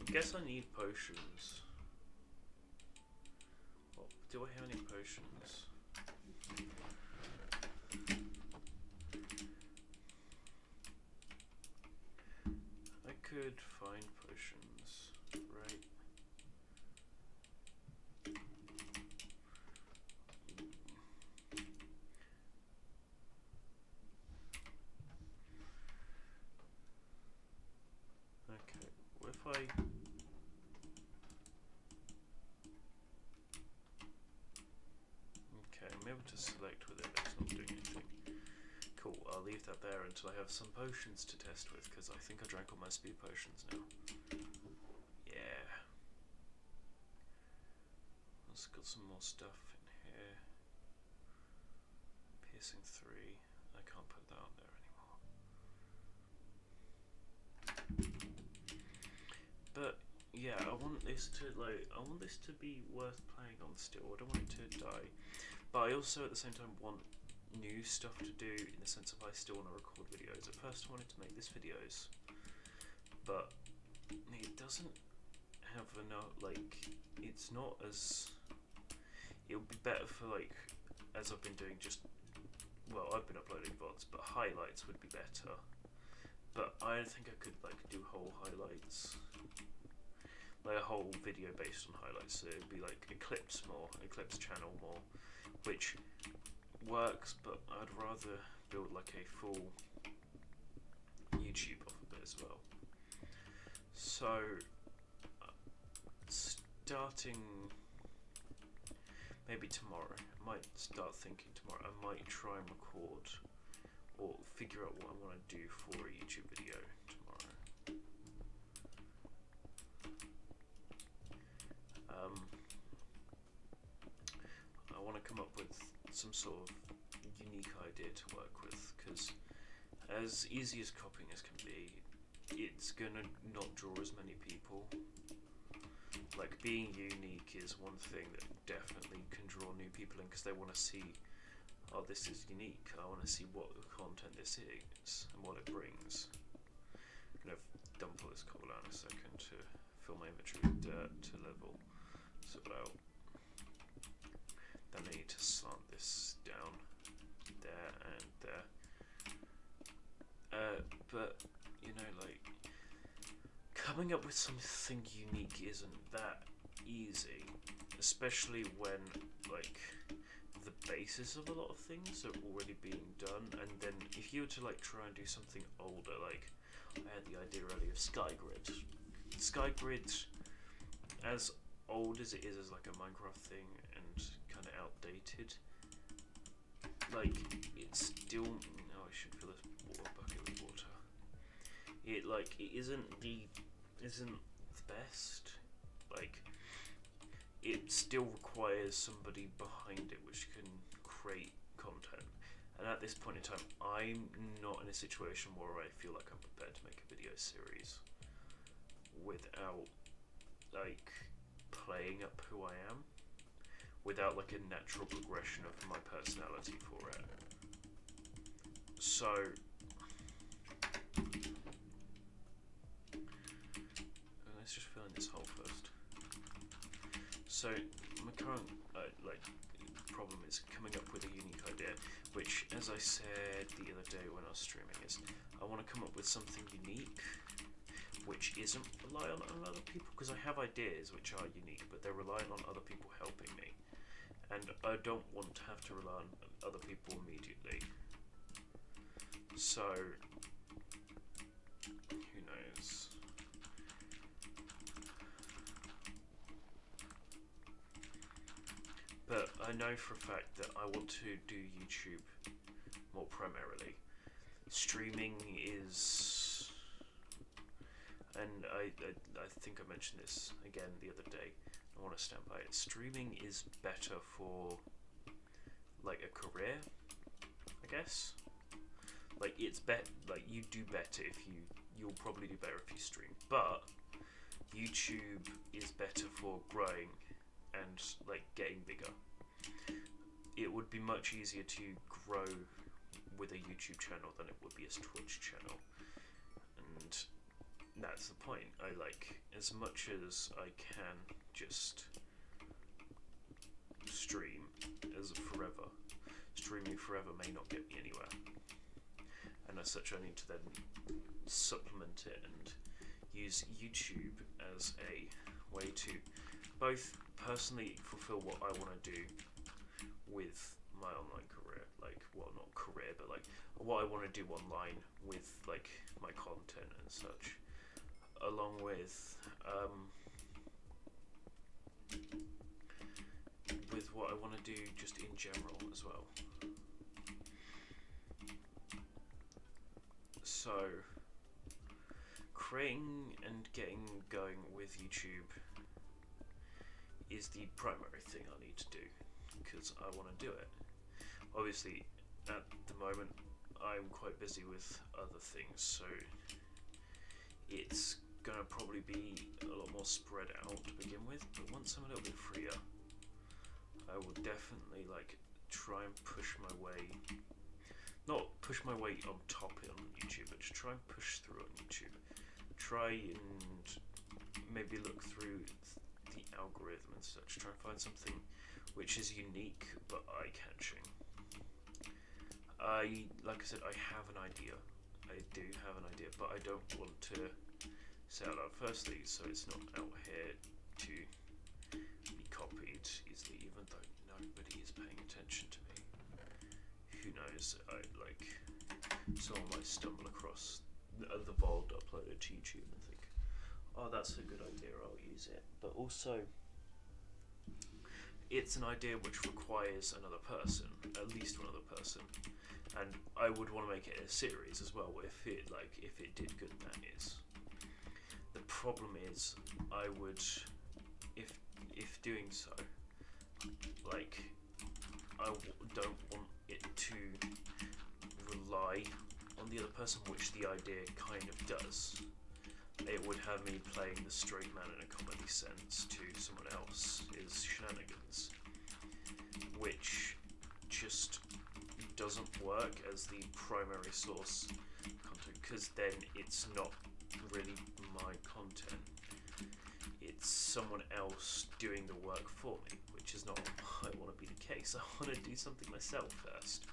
I guess I need potions. Well, do I have any potions? I could find potions, right? Okay, what if I... Okay, I'm able to select with it, but it's not doing anything. Cool, I'll leave that there until I have some potions to test with, because I think I drank all my speed potions now. Yeah. Let's got some more stuff in here. Piercing 3. I can't put that on there anymore. But yeah, I want this to be worth playing on still. I don't want it to die. But I also at the same time want new stuff to do, in the sense of I still want to record videos. At first I wanted to make this videos, but it doesn't have enough, it's not as, it would be better for as I've been doing I've been uploading VODs, but highlights would be better. But I don't think I could do whole highlights, a whole video based on highlights, so it would be Eclipse channel more, which works, but I'd rather build a full YouTube off of it as well. So starting maybe tomorrow, I might start thinking tomorrow, I might try and record or figure out what I want to do for a YouTube video tomorrow. I want to come up with some sort of unique idea to work with, because as easy as copying as can be, it's gonna not draw as many people. Being unique is one thing that definitely can draw new people in, because they want to see, oh, this is unique, I want to see what content this is and what it brings. I'm going to dump all this cobble down in a second to fill my inventory with dirt to level, sort out. Then I need to slant this down there and there. But coming up with something unique isn't that easy, especially when the basis of a lot of things are already being done, and then if you were to try and do something older, I had the idea earlier of Skygrid. Skygrid, as old as it is as a Minecraft thing and kind of outdated, it's still, I should fill this water bucket with water. It isn't the best. It still requires somebody behind it which can create content. And at this point in time, I'm not in a situation where I feel like I'm prepared to make a video series without playing up who I am, without a natural progression of my personality for it. So let's just fill in this hole first. So my current problem is coming up with a unique idea, which, as I said the other day when I was streaming, is I want to come up with something unique which isn't reliant on other people, because I have ideas which are unique, but they're reliant on other people helping me, and I don't want to have to rely on other people immediately. So who knows? But I know for a fact that I want to do YouTube more primarily. Streaming is, and I think I mentioned this again the other day, I want to stand by it. Streaming is better for like a career, I guess. Like it's like you do better if you'll probably do better if you stream, but YouTube is better for growing and like getting bigger. It would be much easier to grow with a YouTube channel than it would be a Twitch channel, and that's the point. I like, as much as I can just stream as forever, streaming forever may not get me anywhere, and as such I need to then supplement it and use YouTube as a way to both personally fulfill what I want to do with my online career, like, well, not career, but like what I want to do online with like my content and such, along with what I want to do just in general as well. So creating and getting going with YouTube is the primary thing I need to do, because I want to do it. Obviously, at the moment, I'm quite busy with other things, so it's gonna probably be a lot more spread out to begin with, but once I'm a little bit freer, I will definitely like try and push my way, not push my way on top on YouTube, but just try and push through on YouTube. Try and maybe look through the algorithm and such, try and find something which is unique but eye-catching. Like I said, I have an idea. I do have an idea, but I don't want to say it out loud. Firstly, so it's not out here to be copied easily, even though nobody is paying attention to me. Who knows? Someone might stumble across the VOD uploaded to YouTube and think, oh, that's a good idea, I'll use it. But also, it's an idea which requires another person, at least one other person, and I would want to make it a series as well. If it did good, that is. The problem is, I would, if doing so, like, don't want it to rely on the other person, which the idea kind of does. It would have me playing the straight man in a comedy sense to someone else's shenanigans, which just doesn't work as the primary source content, because then it's not really my content. It's someone else doing the work for me, which is not what I want to be the case. I want to do something myself first.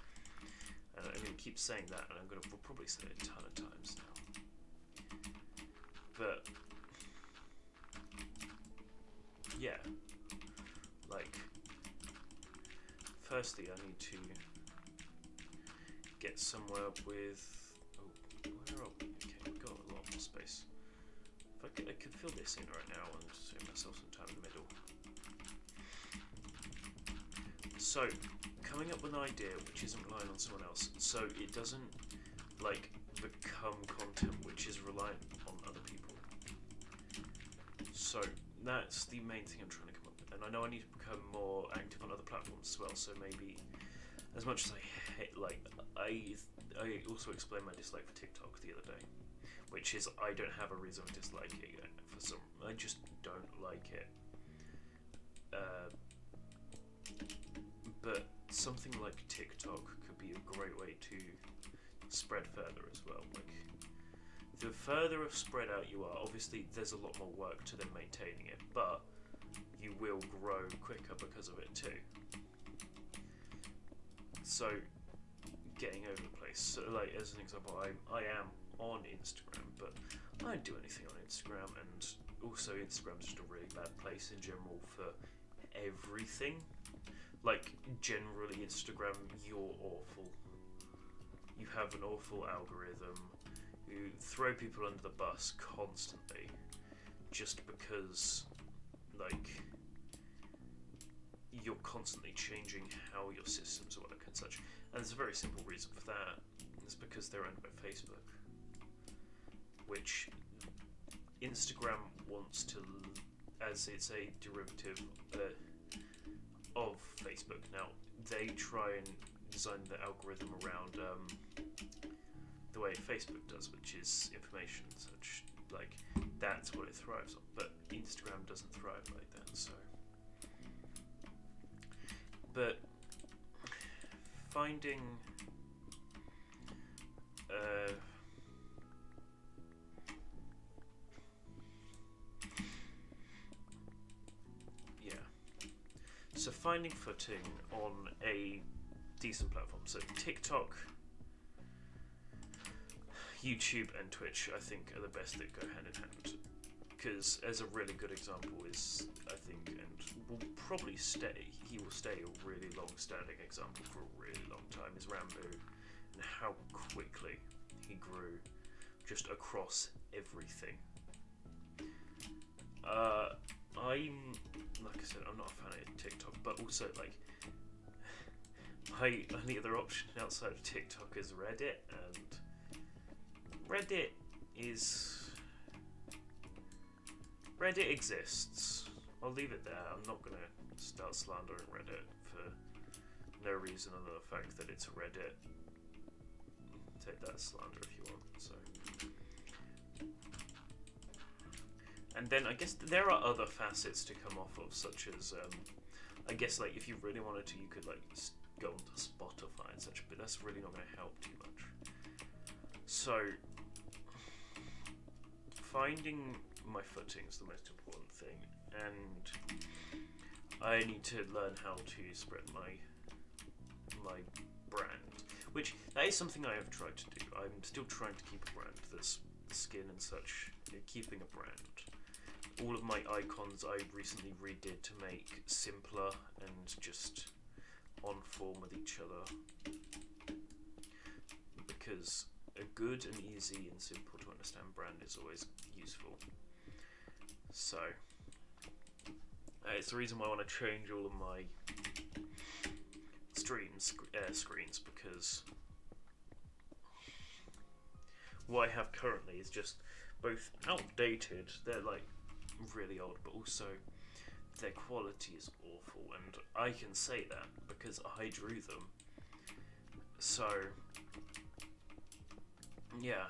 And I'm going to keep saying that, and we'll probably say it a ton of times now. But yeah, like, firstly I need to get somewhere with, where are we? Okay, we've got a lot more space. If I could fill this in right now and save myself some time in the middle. So, coming up with an idea which isn't relying on someone else, so it doesn't like become content which is reliant on other people. So that's the main thing I'm trying to come up with, and I know I need to become more active on other platforms as well. So maybe, as much as I hate, like, I also explained my dislike for TikTok the other day, which is I don't have a reason for disliking it. I just don't like it. But something like TikTok could be a great way to spread further as well. Like, the further spread out you are, obviously there's a lot more work to then maintaining it, but you will grow quicker because of it too. So, getting over the place. So, like, as an example, I am on Instagram, but I don't do anything on Instagram, and also Instagram's just a really bad place in general for everything. Like, generally, Instagram, you're awful. You have an awful algorithm. You throw people under the bus constantly, just because, like, you're constantly changing how your systems work and such. And there's a very simple reason for that. It's because they're owned by Facebook, which Instagram wants to, as it's a derivative, of Facebook. Now, they try and design the algorithm around the way Facebook does, which is information and such. Like, that's what it thrives on. But Instagram doesn't thrive like that, so. But finding so finding footing on a decent platform. So TikTok, YouTube, and Twitch, I think, are the best that go hand in hand. Because as a really good example is, I think, and will probably stay, he will stay a really long-standing example for a really long time, is Rambo, and how quickly he grew just across everything. Like I said, I'm not a fan of TikTok, but also, like, my only other option outside of TikTok is Reddit, and Reddit exists. I'll leave it there. I'm not going to start slandering Reddit for no reason other than the fact that it's Reddit. Take that slander if you want. So, and then I guess there are other facets to come off of, such as I guess, like, if you really wanted to, you could, like, go onto Spotify and such, but that's really not going to help too much. So, finding my footing is the most important thing, and I need to learn how to spread my brand, which that is something I have tried to do. I'm still trying to keep a brand. There's skin and such, keeping a brand. All of my icons I recently redid to make simpler and just on form with each other, because a good and easy and simple to understand brand is always useful. So it's the reason why I want to change all of my screens, because what I have currently is just both outdated, they're like really old, but also their quality is awful, and I can say that because I drew them. So yeah.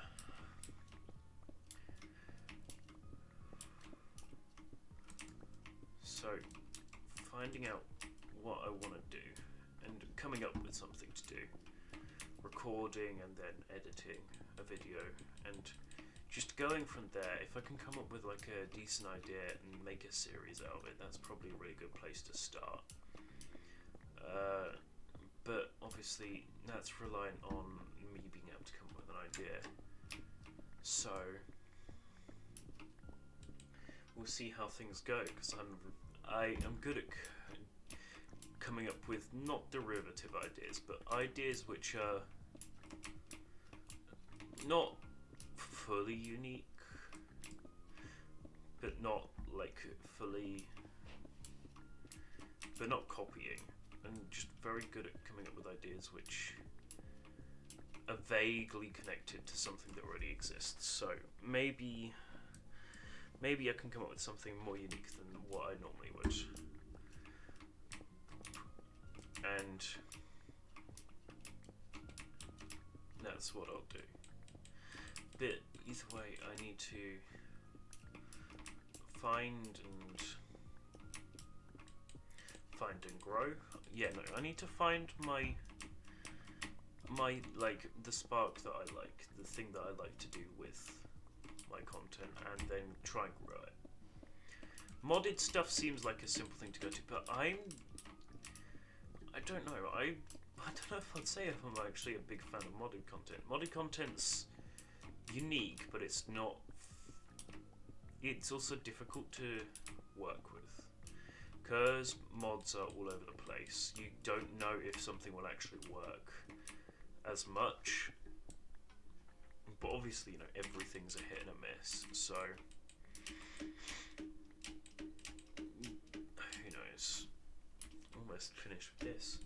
So finding out what I want to do and coming up with something to do, recording and then editing a video, and just going from there. If I can come up with like a decent idea and make a series out of it, that's probably a really good place to start. But obviously that's reliant on me being able to come up with an idea. So we'll see how things go, because I am good at coming up with not derivative ideas, but ideas which are not fully unique, but not like fully, but not copying, and just very good at coming up with ideas which are vaguely connected to something that already exists. So maybe I can come up with something more unique than what I normally would. And that's what I'll do. But either way, I need to find and grow. Yeah, no, I need to find my like the spark that I like, the thing that I like to do with my content, and then try and grow it. Modded stuff seems like a simple thing to go to, but I don't know. I don't know if I'd say I'm actually a big fan of modded content. Modded content's unique, but it's not. It's also difficult to work with, because mods are all over the place. You don't know if something will actually work as much, but obviously, you know, everything's a hit and a miss, so who knows. Almost finished with this.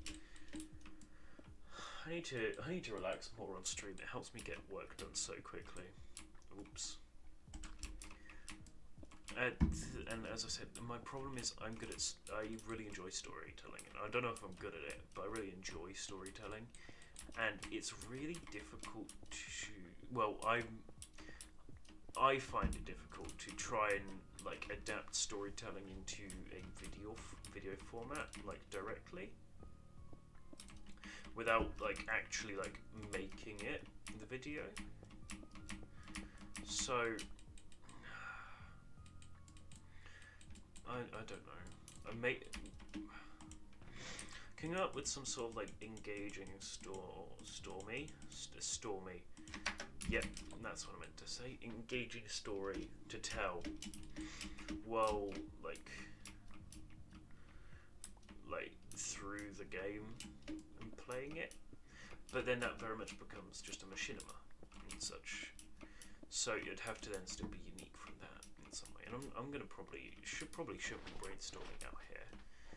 I need to relax more on stream. It helps me get work done so quickly. Oops. And as I said, my problem is I really enjoy storytelling, and I don't know if I'm good at it, but I really enjoy storytelling, and it's really difficult to. Well, I find it difficult to try and like adapt storytelling into a video format like directly, without like actually like making it the video. So I don't know. Coming up with some sort of like engaging stormy. Yep, that's what I meant to say. Engaging story to tell. Well, like through the game and playing it, but then that very much becomes just a machinima and such. So you'd have to then still be unique from that in some way. And I'm gonna should be brainstorming out here.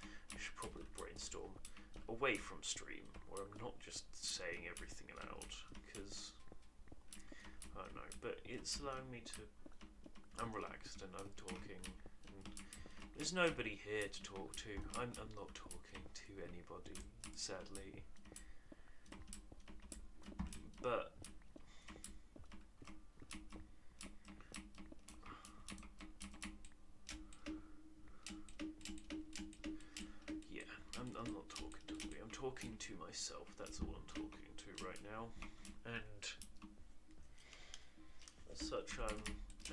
I should probably brainstorm away from stream, where I'm not just saying everything aloud, because I don't know. But it's allowing me to. I'm relaxed and I'm talking. And there's nobody here to talk to. I'm not talking to anybody, sadly. But yeah, I'm not talking to anybody. I'm talking to myself. That's all I'm talking to right now. And as such, I'm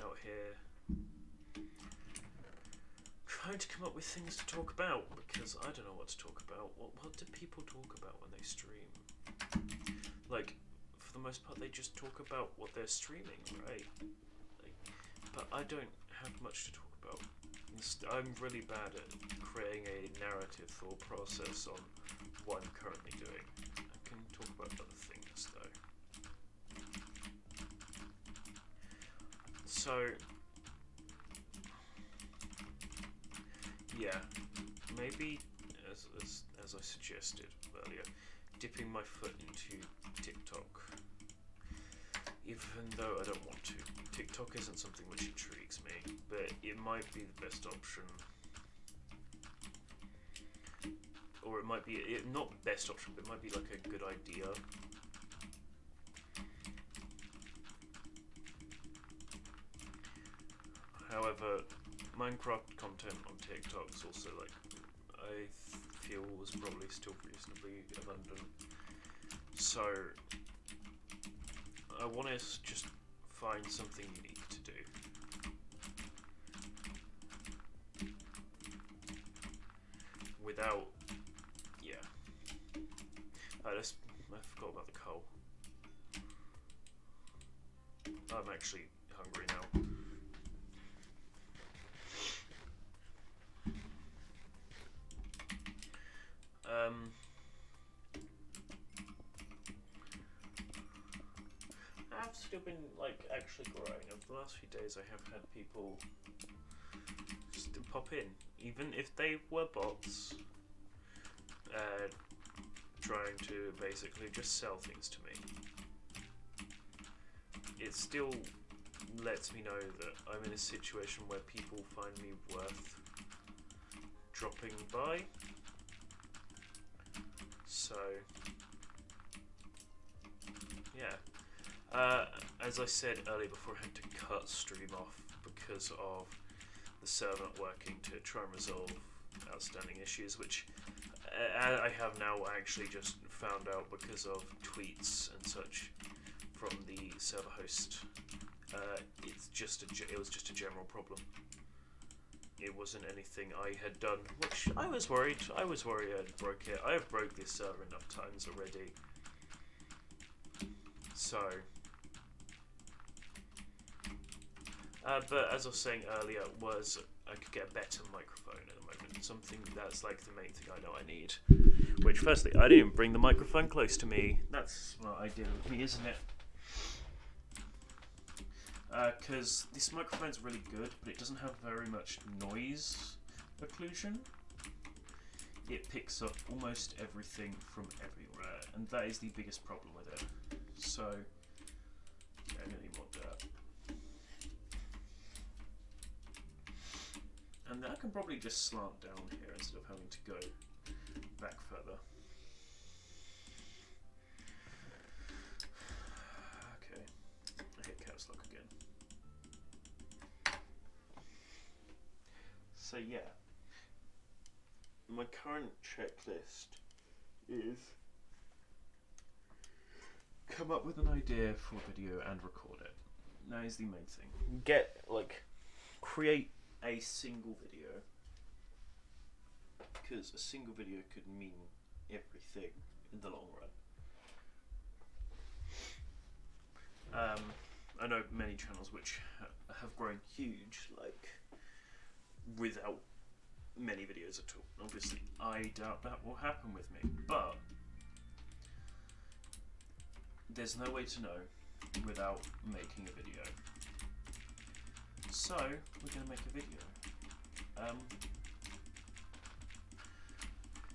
out here trying to come up with things to talk about, because I don't know what to talk about. What do people talk about when they stream? Like, for the most part, they just talk about what they're streaming, right? Like, but I don't have much to talk about. I'm really bad at creating a narrative thought process on what I'm currently doing. I can talk about other things, though. So yeah, maybe as I suggested earlier, dipping my foot into TikTok, even though I don't want to. TikTok isn't something which intrigues me, but it might be the best option, or it might be not best option, but it might be like a good idea. However, Minecraft content on TikTok is also like, I feel was probably still reasonably abundant. So I want to just find something unique to do. Without, yeah. I forgot about the coal. I'm actually hungry now. I've still been like actually growing. Over the last few days, I have had people just pop in, even if they were bots, trying to basically just sell things to me. It still lets me know that I'm in a situation where people find me worth dropping by. So yeah, as I said earlier before, I had to cut stream off because of the server not working to try and resolve outstanding issues, which I have now actually just found out because of tweets and such from the server host. It was just a general problem. It wasn't anything I had done, which I was worried I'd broke it. I have broke this server enough times already. So, but as I was saying earlier, I could get a better microphone at the moment. Something that's like the main thing I know I need. Which, firstly, I didn't bring the microphone close to me. That's a smart idea of me, isn't it? Because this microphone's really good, but it doesn't have very much noise occlusion. It picks up almost everything from everywhere, and that is the biggest problem with it. So, yeah, I really want that. can probably just slant down here instead of having to go back further. Okay, I hit caps lock again. So yeah, my current checklist is come up with an idea for a video and record it. That is the main thing. Create a single video, because a single video could mean everything in the long run. I know many channels which have grown huge, without many videos at all. Obviously, I doubt that will happen with me, but there's no way to know without making a video. So, we're going to make a video.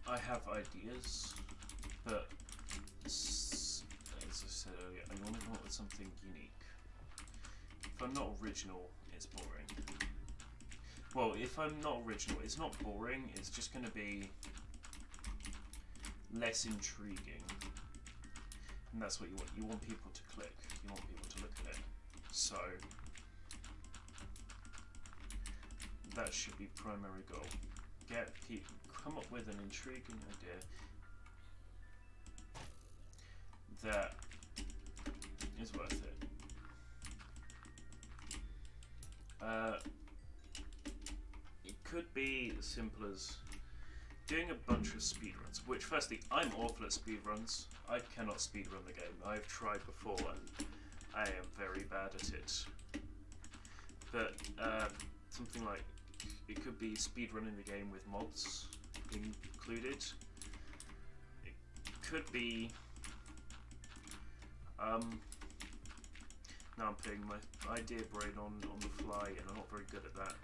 I have ideas, but as I said earlier, I want to come up with something unique. If I'm not original, it's boring. Well, if I'm not original, it's not boring, it's just going to be less intriguing. And that's what you want. You want people to click. You want people to look at it. So, that should be primary goal. Come up with an intriguing idea that is worth it. It could be as simple as doing a bunch of speedruns, which firstly, I'm awful at speedruns. I cannot speedrun the game. I've tried before and I am very bad at it. But something like, it could be speedrunning the game with mods included. It could be now I'm putting my idea brain on the fly and I'm not very good at that.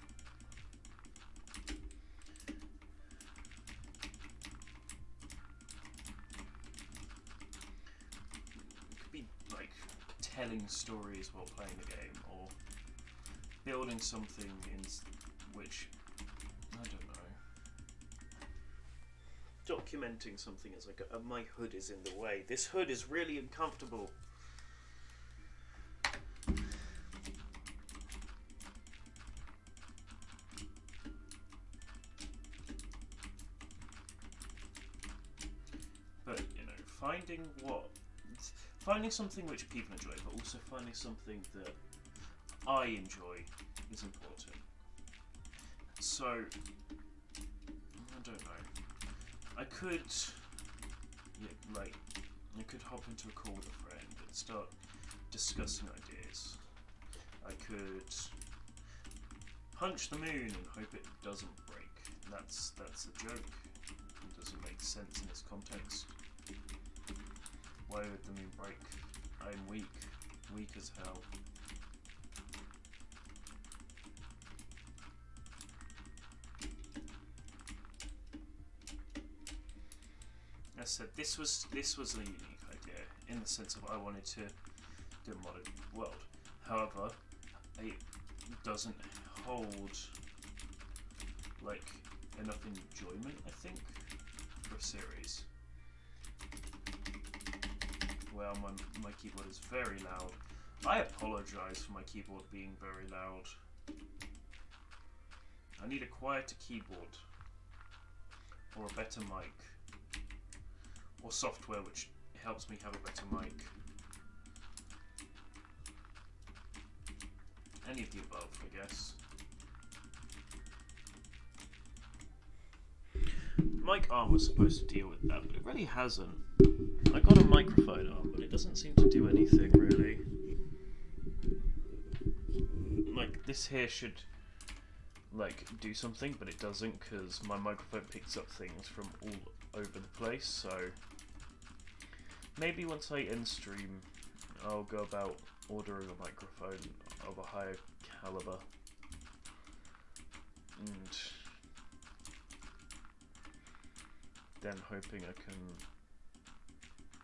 It could be like telling stories while playing the game, or building something in which, I don't know, documenting something as like my hood is in the way. This hood is really uncomfortable. But, you know, finding something which people enjoy, but also finding something that I enjoy is important. So, I don't know. I could hop into a call with a friend and start discussing ideas. I could punch the moon and hope it doesn't break. That's a joke. It doesn't make sense in this context. Why would the moon break? I'm weak as hell. As I said, this was a unique idea in the sense of I wanted to do a modded world. However, it doesn't hold enough enjoyment, I think, for a series. Well, my keyboard is very loud. I apologise for my keyboard being very loud. I need a quieter keyboard, or a better mic, or software which helps me have a better mic. Any of the above, I guess. Mic arm was supposed to deal with that, but it really hasn't. I got a microphone arm, but it doesn't seem to do anything really. This here should do something, but it doesn't, because my microphone picks up things from all over the place. So maybe once I end stream, I'll go about ordering a microphone of a higher caliber and then hoping I can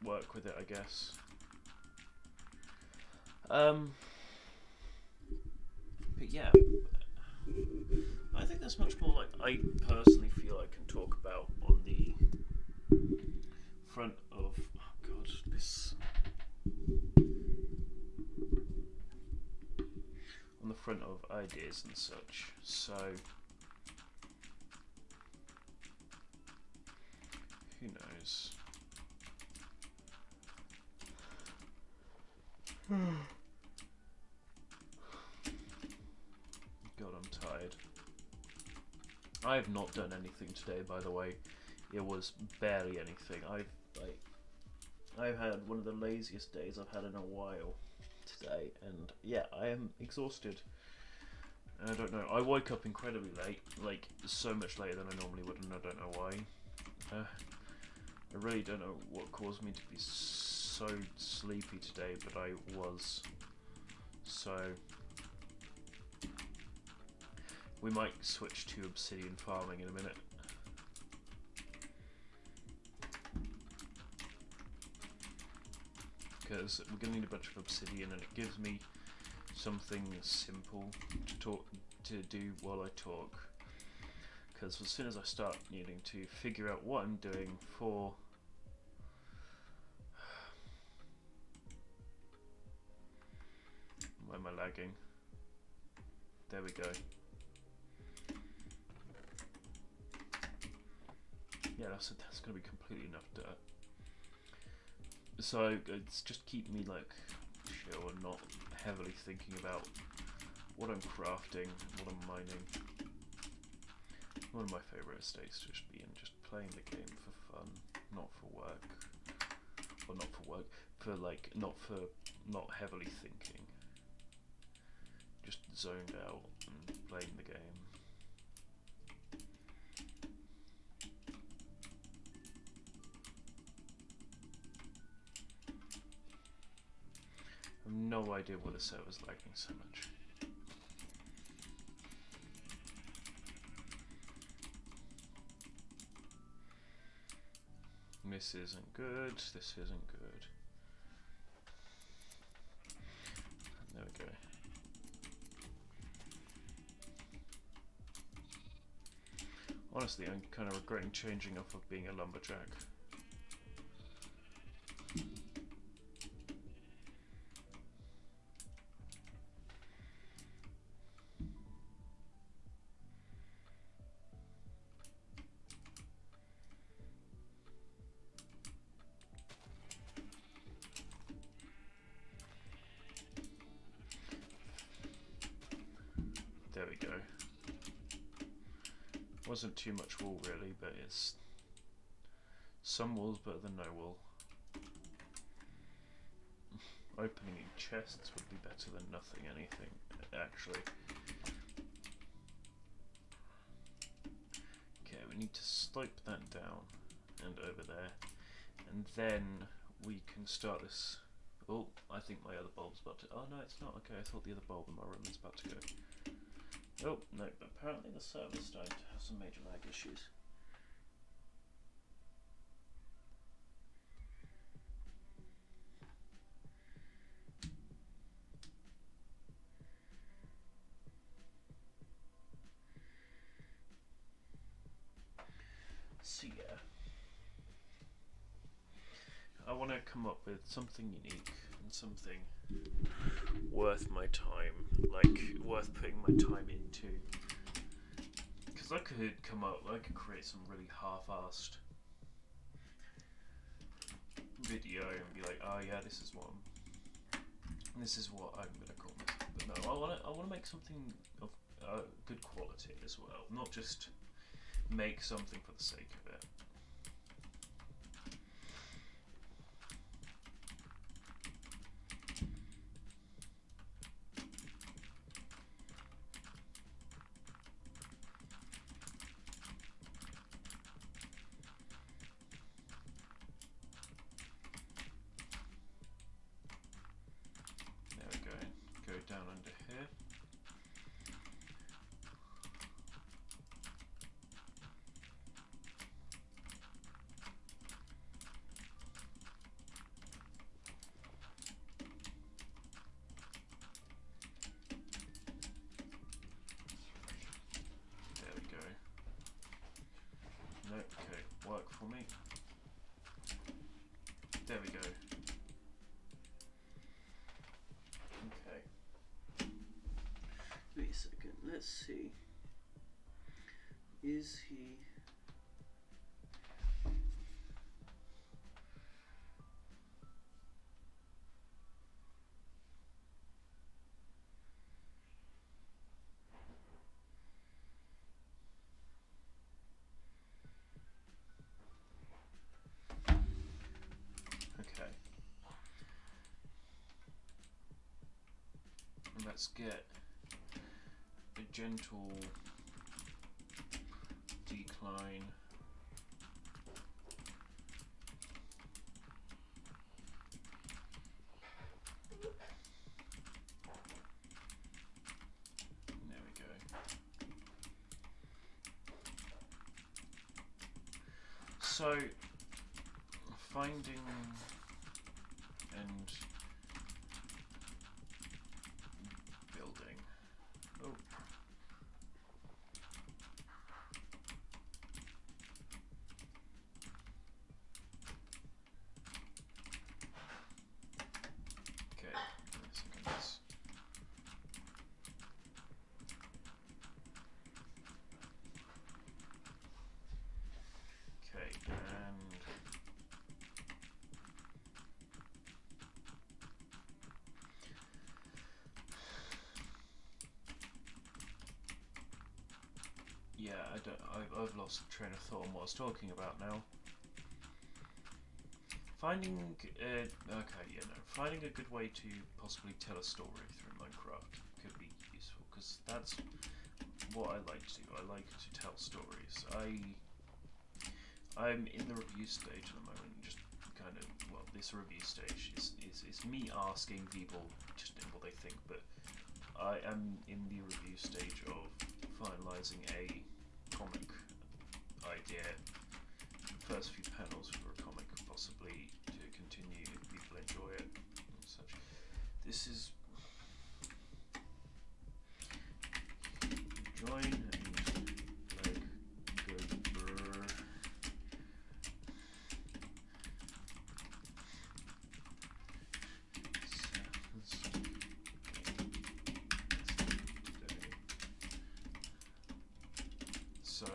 work with it, I guess. But yeah, I think there's much more like I personally feel I can talk about on the front of on the front of ideas and such. So who knows? God, I'm tired. I have not done anything today, by the way. It was barely anything. I've had one of the laziest days I've had in a while today, and yeah, I am exhausted. I don't know. I woke up incredibly late, like so much later than I normally would, and I don't know why. I really don't know what caused me to be so sleepy today, but I was. So we might switch to obsidian farming in a minute. Because we're going to need a bunch of obsidian, and it gives me something simple to do while I talk. Because as soon as I start needing to figure out what I'm doing for why am I lagging? There we go. Yeah, that's going to be completely enough dirt. So it's just keep me like chill and not heavily thinking about what I'm crafting, what I'm mining. One of my favourite states to just be in, just playing the game for fun, not for work. Well, not for work, for like, not heavily thinking. Just zoned out and playing the game. I have no idea why the server's lagging so much. This isn't good, this isn't good. There we go. Honestly, I'm kind of regretting changing off of being a lumberjack. There we go. Wasn't too much wool really, but it's some wool's better than no wool. Opening chests would be better than nothing, anything, actually. Okay, we need to slope that down and over there, and then we can start this. Oh, I think my other bulb's about to. Oh no, it's not. Okay, I thought the other bulb in my room was about to go. Oh, no, apparently the server's starting to have some major lag issues. So yeah, I want to come up with something unique and something worth my time, like worth putting my time into. Because I could create some really half-assed video and be like, oh yeah, this is what I'm gonna call it. But no, I want to make something of good quality as well, not just make something for the sake of it. There we go. Go down under here. There we me. There we go. Okay. Wait a second, let's see. Is he... Okay. And let's get a gentle decline. There we go. So, finding and building. Oh. Okay, let's look at this. Okay, and yeah, I've lost train of thought on what I was talking about now. Finding finding a good way to possibly tell a story through Minecraft could be useful, because that's what I like to do. I like to tell stories. I'm in the review stage at the moment, just kind of, well, this review stage is me asking people just what they think, but I am in the review stage of finalising a comic idea. The first few panels for a comic, possibly to continue if people enjoy it and such. This is join and like go brr. So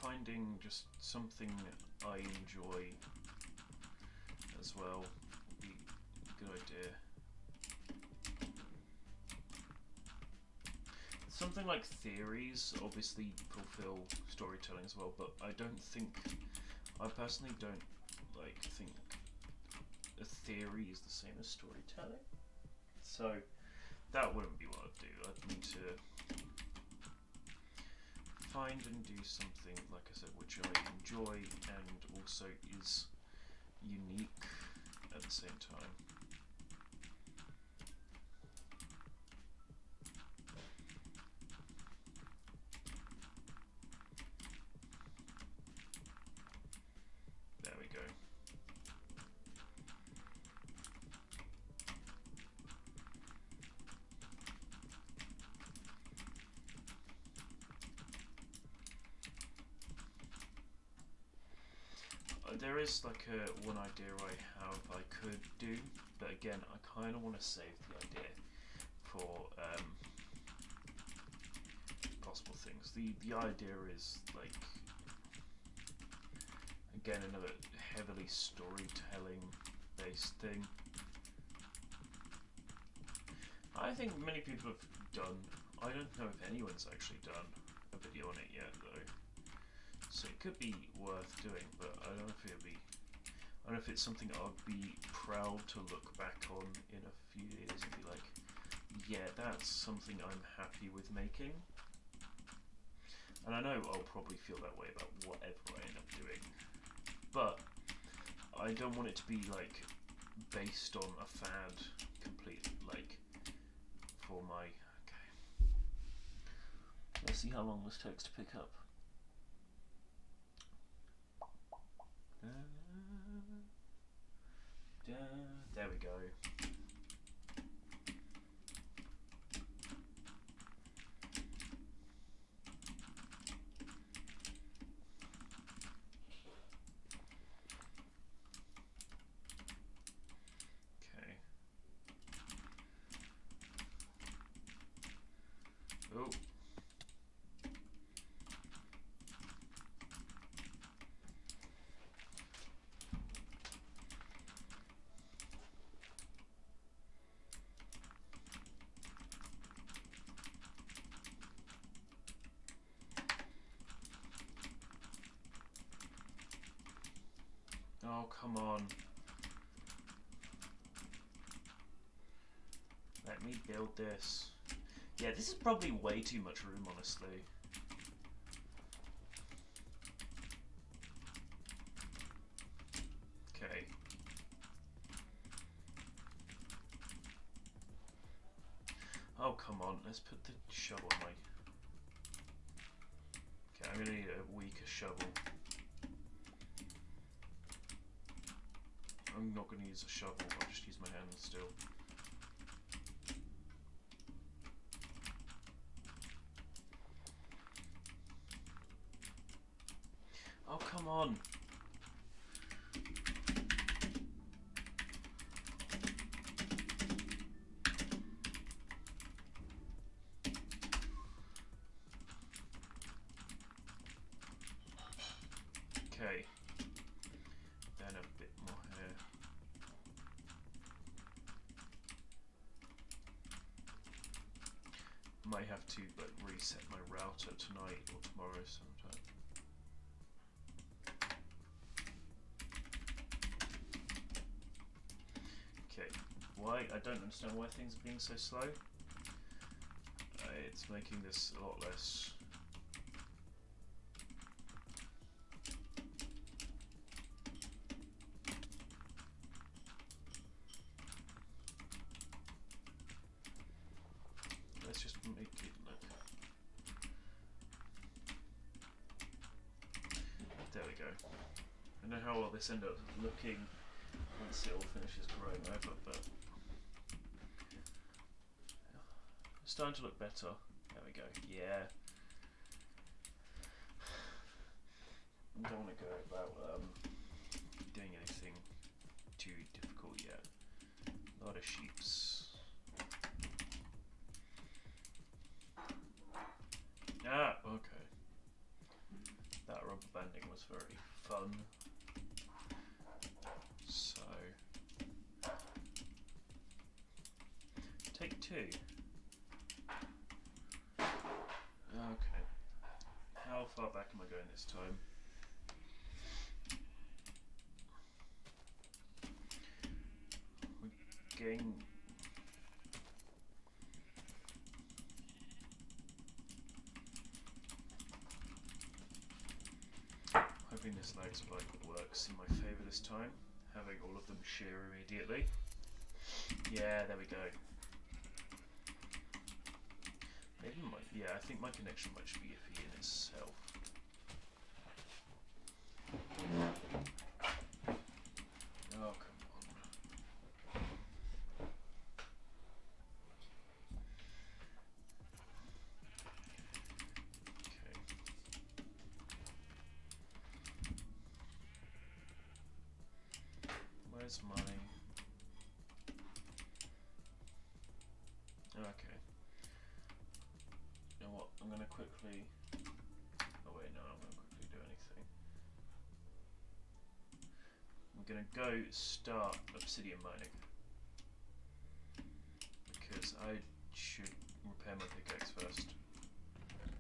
finding just something I enjoy as well would be a good idea. Something like theories obviously fulfill storytelling as well, but I personally don't think a theory is the same as storytelling. So that wouldn't be what I'd do. I'd need to find and do something, like I said, which I enjoy and also is unique at the same time. There we go. There is like one idea I could do, but again, I kind of want to save the idea for possible things. The idea is like, again, another heavily storytelling based thing. I think many people have done. I don't know if anyone's actually done a video on it yet though. So it could be worth doing, but I don't know if it'll be. I don't know if it's something I'd be proud to look back on in a few years and be like, yeah, that's something I'm happy with making. And I know I'll probably feel that way about whatever I end up doing, but I don't want it to be like based on a fad completely, like for my. Okay. Let's see how long this takes to pick up. There we go. Oh, come on. Let me build this. Yeah, this is probably way too much room, honestly. Okay. Oh, come on. Let's put the shovel on my... Okay, I'm gonna need a weaker shovel. I'm not gonna use a shovel, I'll just use my hands still. Oh, come on! Okay. Then a bit more here. Might have to like reset my router tonight or tomorrow sometime. Okay, why? I don't understand why things are being so slow. It's making this a lot less. Let's just make it look. There we go. I don't know how well this ended up looking once it all finishes growing over, but it's starting to look better. There we go. Yeah. I don't want to go about doing anything too difficult yet. A lot of sheeps. Ah, okay. That rubber banding was very fun. So, take 2. Okay. How far back am I going this time? We're getting... Hoping this lag spike works in my favour this time. Having all of them shear immediately. Yeah, there we go. Maybe yeah, I think my connection might just be iffy in itself. Oh, come on. Okay. Where's my... Okay. You know what? I'm going to quickly... Oh wait, no, I'm going to quickly do anything. I'm going to go start Obsidian Mining. Because I should repair my pickaxe first.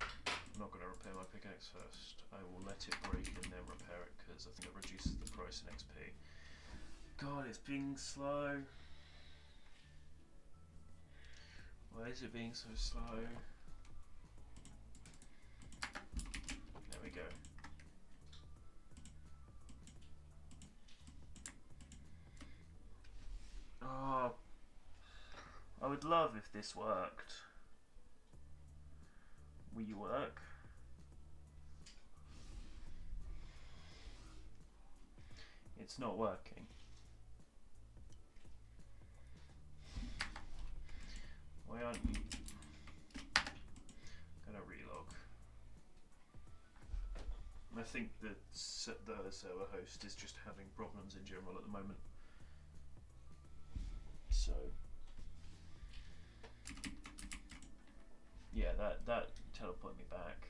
I'm not going to repair my pickaxe first. I will let it break and then repair it because I think it reduces the price in XP. God, it's being slow. Why is it being so slow? There we go. Oh, I would love if this worked. Will you work? It's not working. Why aren't you? Gonna relog. I think that the server host is just having problems in general at the moment. So yeah, that teleported me back.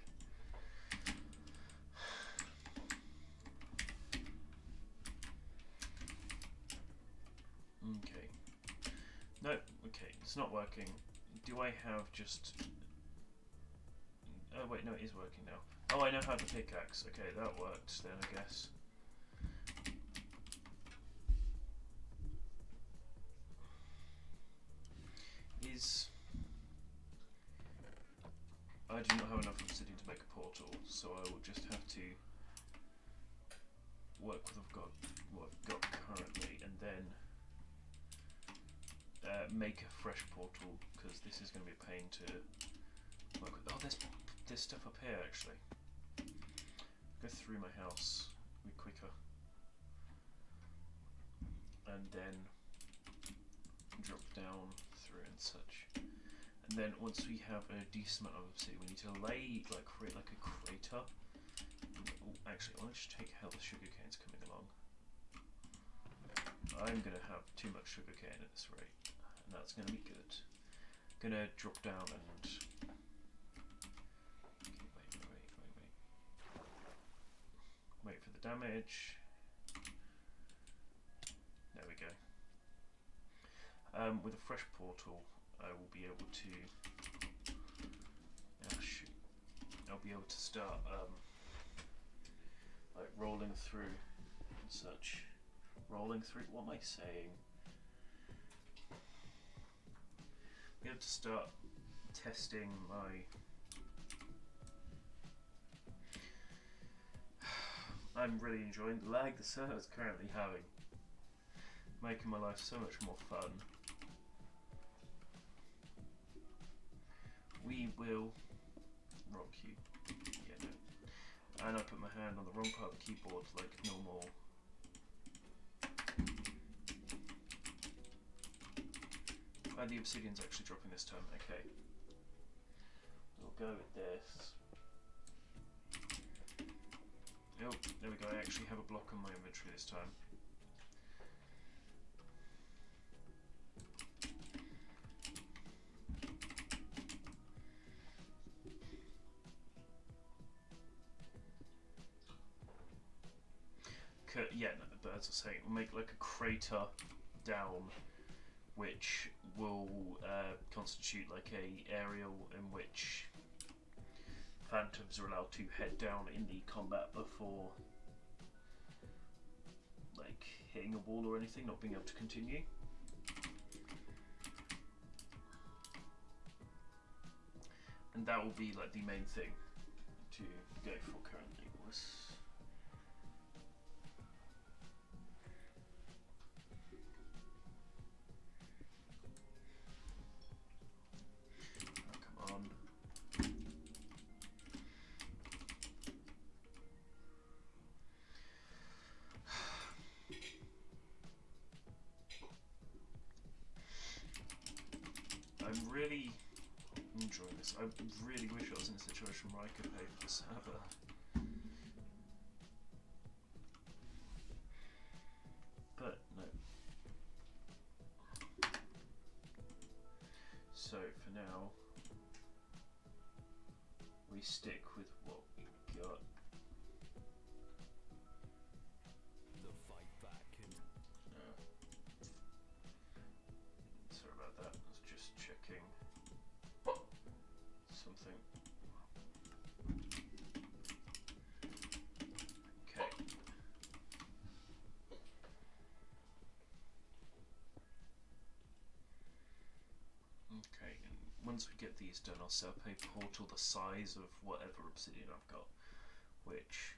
Okay. No, okay, it's not working. Do I have just... Oh wait, no, it is working now. Oh, I know how to pickaxe. Okay, that worked then, I guess. is... I do not have enough obsidian to make a portal, so I will just have to work with what I've got currently, and then make a fresh portal, because this is going to be a pain to work with. Oh, there's stuff up here actually. Go through my house a bit quicker, and then drop down through and such. And then once we have a decent amount of obsidian, we need to create like a crater. Oh, actually, I want to just take how the sugarcane's coming along. I'm going to have too much sugarcane at this rate, and that's going to be good. Gonna drop down and... Okay, wait for the damage. There we go. With a fresh portal, I will be able to... Oh shoot. I'll be able to start like rolling through and such. Rolling through? What am I saying? Be able to start testing my... I'm really enjoying the lag the server's currently having. Making my life so much more fun. We will rock you. Yeah, no. And I put my hand on the wrong part of the keyboard like normal. And the obsidian's actually dropping this time. Okay. We'll go with this. Oh, there we go. I actually have a block on my inventory this time. Yeah, no, but as I was saying, we'll make like a crater down, which will constitute like a area in which phantoms are allowed to head down in the combat before like hitting a wall or anything, not being able to continue. And that will be like the main thing to go for currently was... I'm really enjoying this. I really wish I was in a situation where I could pay for the server. But no. So for now, we stick with what we got. The fight back and sorry about that. I was just checking something. Okay. Okay, and once we get these done, I'll set up a portal the size of whatever obsidian I've got, which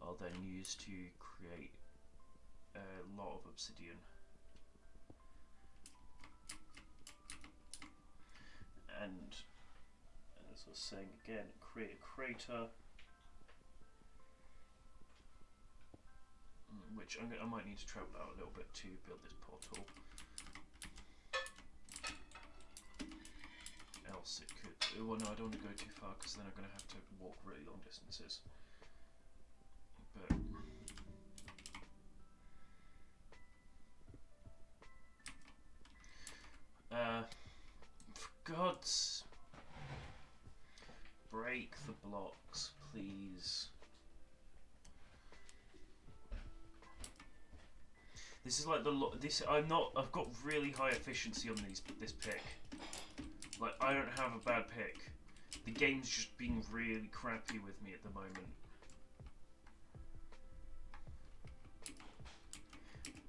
I'll then use to create a lot of obsidian. And as I was saying again, create a crater, which I might need to travel out a little bit to build this portal. Else it could... Well, no, I don't want to go too far because then I'm going to have to walk really long distances. But... for God's... break the blocks, please. This is like I've got really high efficiency on this pick. Like, I don't have a bad pick. The game's just being really crappy with me at the moment.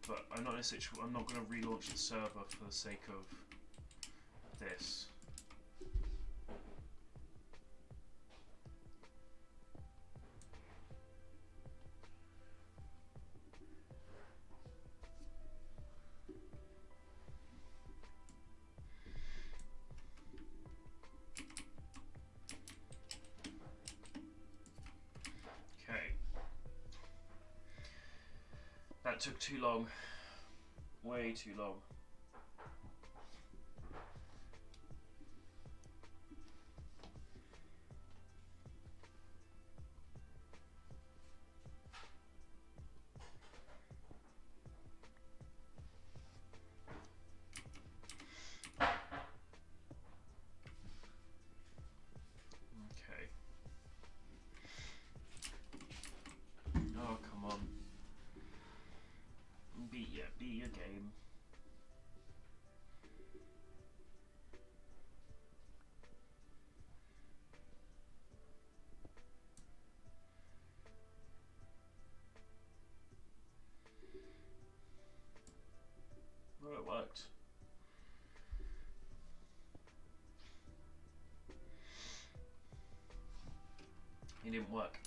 But I'm not in a situation. I'm not going to relaunch the server for the sake of this. Okay. That took too long. Way too long. Okay. Oh, come on. Beat your game. Oh, it worked. It didn't work.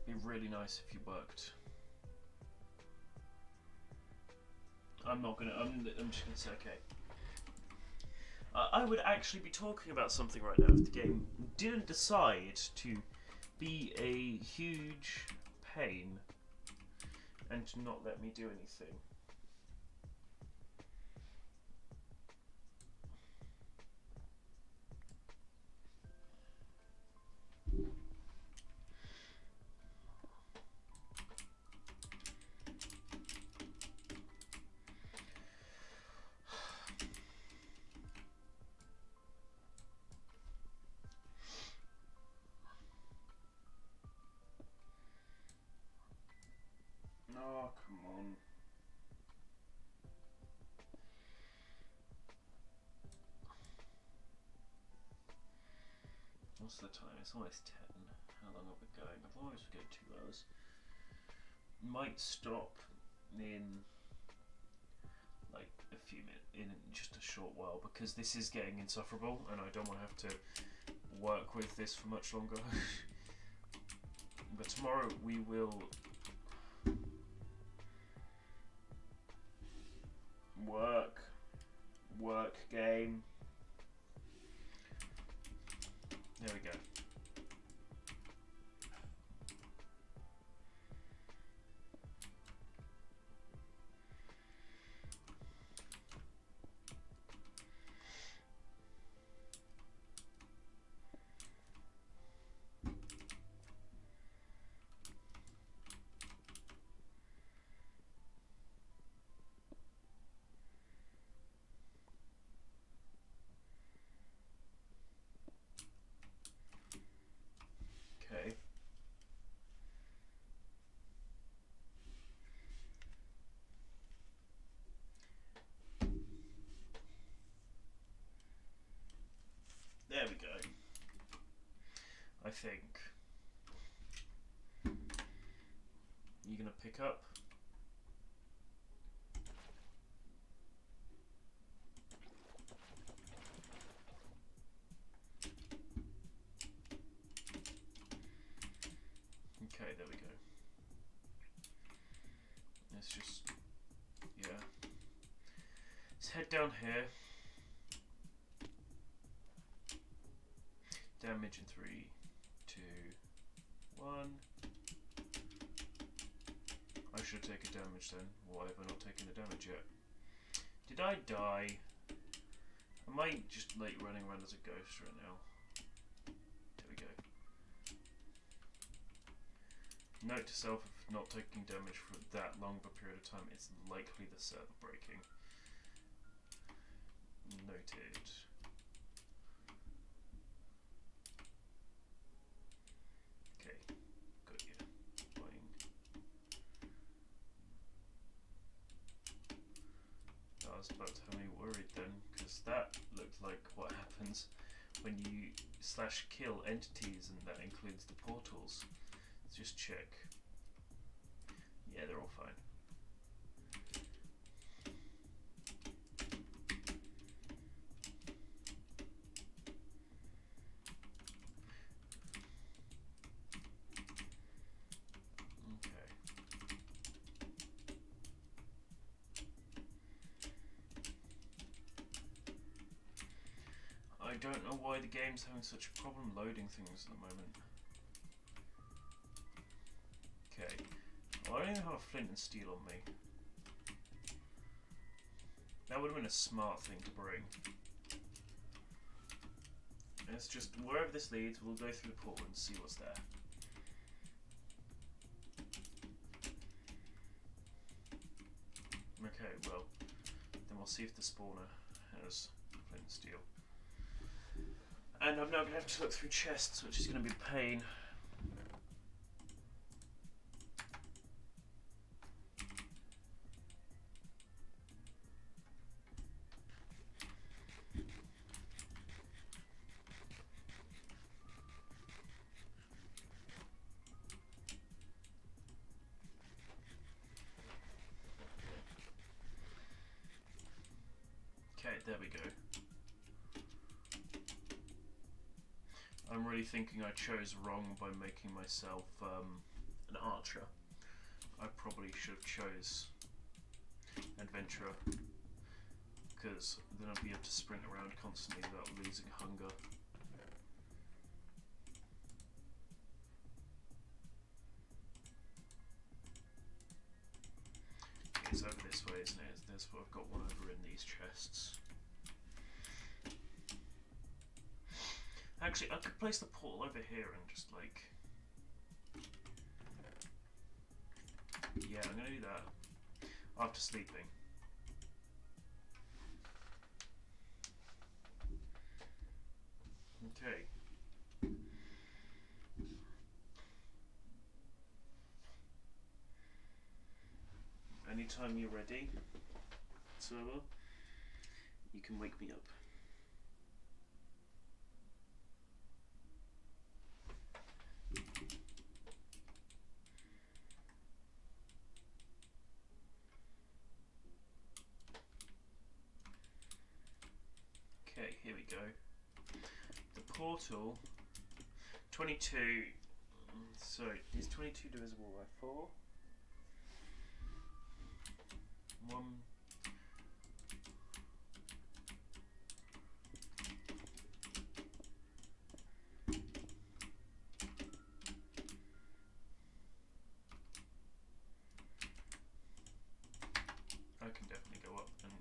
It'd be really nice if you worked. I'm just gonna say okay. I would actually be talking about something right now if the game didn't decide to be a huge pain and to not let me do anything. Oh, come on. What's the time? It's almost 10. How long have we going? I've always got 2 hours. Might stop in like a few minutes, in just a short while, because this is getting insufferable and I don't want to have to work with this for much longer. But tomorrow we will work game. There we go. Okay. There we go. I think you're gonna pick up. Okay, there we go. Let's just, yeah. Let's head down here. Damage in 3, 2, 1. I should take a damage then. Why have I not taken the damage yet? Did I die? I might just like running around as a ghost right now. There we go. Note to self, if not taking damage for that long of a period of time, it's likely the server breaking. Noted. Okay, got you. Boing. I was about to have me worried then, because that looked like what happens when you /kill entities, and that includes the portals. Let's just check. Yeah, they're all fine. Okay. I don't know why the game's having such a problem loading things at the moment. Okay. Well, I don't even have a flint and steel on me. That would have been a smart thing to bring. Let's just, wherever this leads, we'll go through the portal and see what's there. Okay, well, then we'll see if the spawner has flint and steel. And I'm now going to have to look through chests, which is going to be a pain. Okay, there we go. I'm really thinking I chose wrong by making myself an archer. I probably should have chose adventurer, because then I'd be able to sprint around constantly without losing hunger. It's over this way, isn't it? There's, I've got one over in these chests. Actually, I could place the portal over here and just like... Yeah, I'm gonna do that after sleeping. Okay. Anytime you're ready, server, you can wake me up. Okay, here we go. The portal, 22, so is 22 divisible by 4? 1. I can definitely go up and...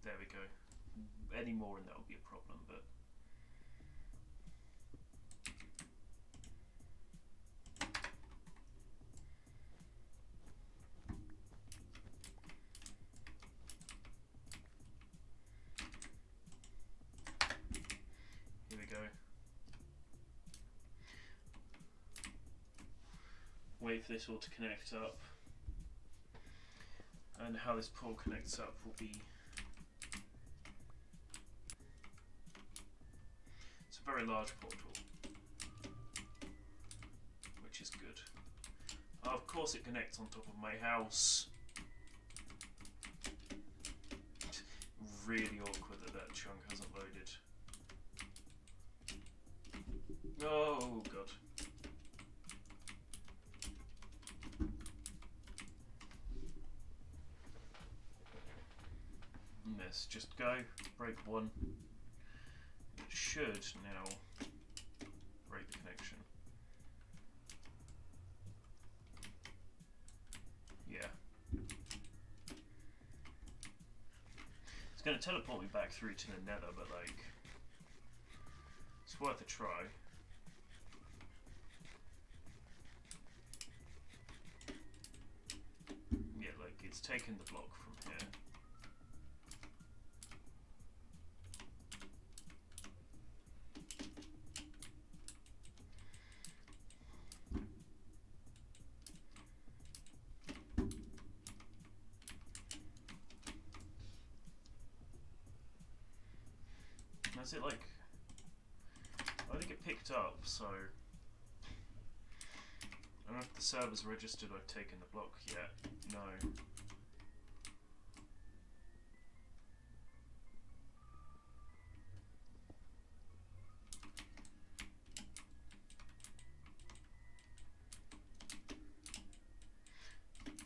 There we go. Any more and that will be a problem, but... Here we go. Wait for this all to connect up. And how this portal connects up will be... It's a very large portal, which is good. Oh, of course it connects on top of my house. Really awkward that that chunk hasn't loaded. Oh god. Let's just go, break one. It should now break the connection. Yeah. It's going to teleport me back through to the nether, but like, it's worth a try. Yeah, like, it's taken the block from here. is it like... I think it picked up, so... I don't know if the server's registered I've taken the block yet. No.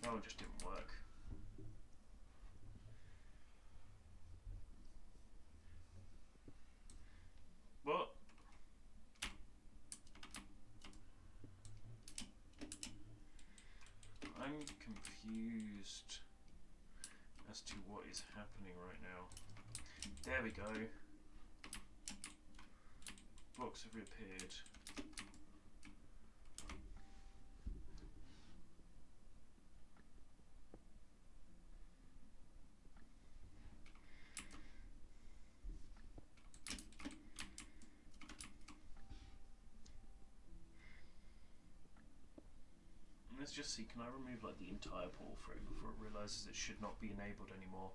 That one just didn't work. What? I'm confused as to what is happening right now. There we go. Blocks have reappeared. Let's just see, can I remove like the entire portal frame before it realises it should not be enabled anymore?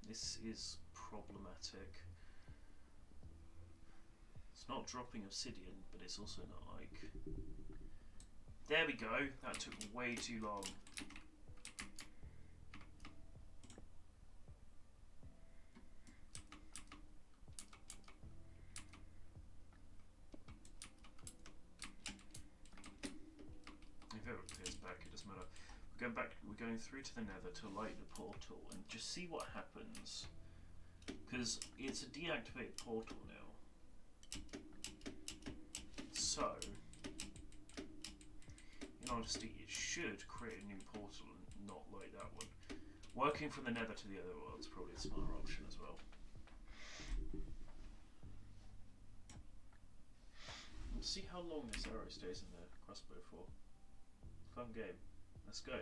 This is problematic. It's not dropping obsidian, but it's also not like... There we go, that took way too long. We're going through to the nether to light the portal and just see what happens, because it's a deactivated portal now. So, in honesty, it should create a new portal and not light that one. Working from the nether to the other world is probably a smarter option as well. Let's see how long this arrow stays in the crossbow for. Fun game. Let's go.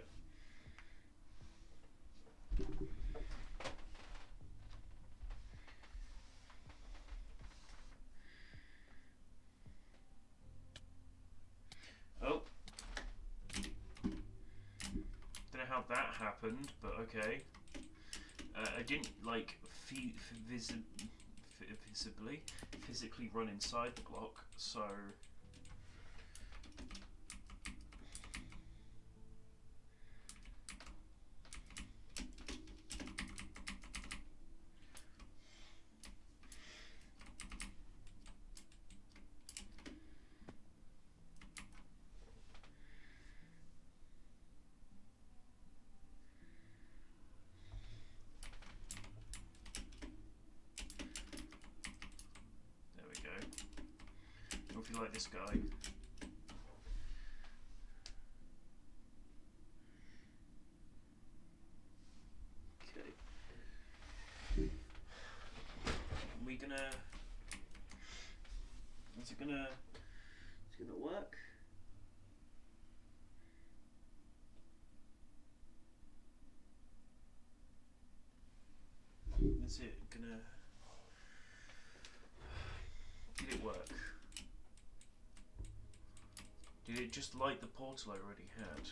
Oh. Don't know how that happened, but okay. I didn't like physically run inside the block, so... If you like this guy. Okay. We gonna... Is it gonna work? Is it gonna... Did it work? Did it just light the portal I already had?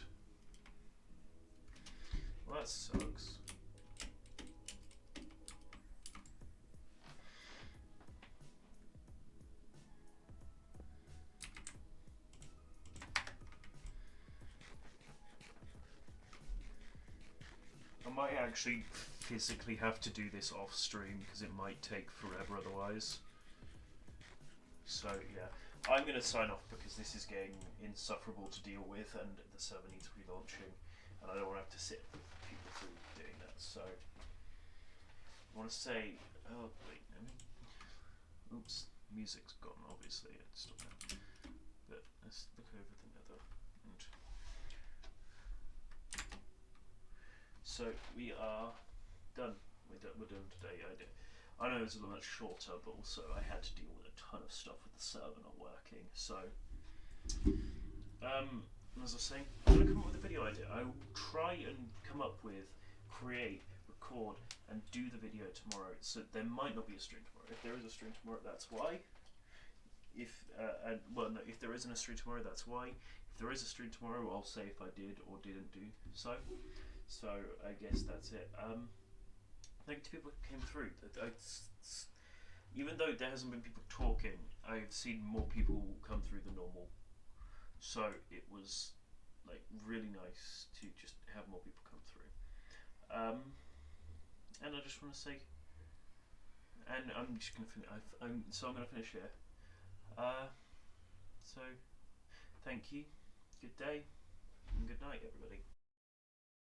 Well, that sucks. I might actually physically have to do this off stream because it might take forever otherwise. So yeah. I'm going to sign off because this is getting insufferable to deal with and the server needs relaunching and I don't want to have to sit with people through doing that. So I want to say, oh wait, oops, music's gone obviously, it's still there. But let's look over the nether. And so we are done. We're done today. I know it's a little much shorter, but also I had to deal with a ton of stuff with the server not working. So, as I was saying, I'm going to come up with a video idea. I will try and come up with, create, record, and do the video tomorrow. So there might not be a stream tomorrow. If there is a stream tomorrow, that's why. If well, no, if there isn't a stream tomorrow, that's why. If if there is a stream tomorrow, I'll say if I did or didn't do so. So I guess that's it. Thank you to people who came through. Even though there hasn't been people talking, I've seen more people come through than normal. So it was like really nice to just have more people come through. And I just want to say, and I'm just gonna I'm gonna finish here. So thank you. Good day and good night, everybody.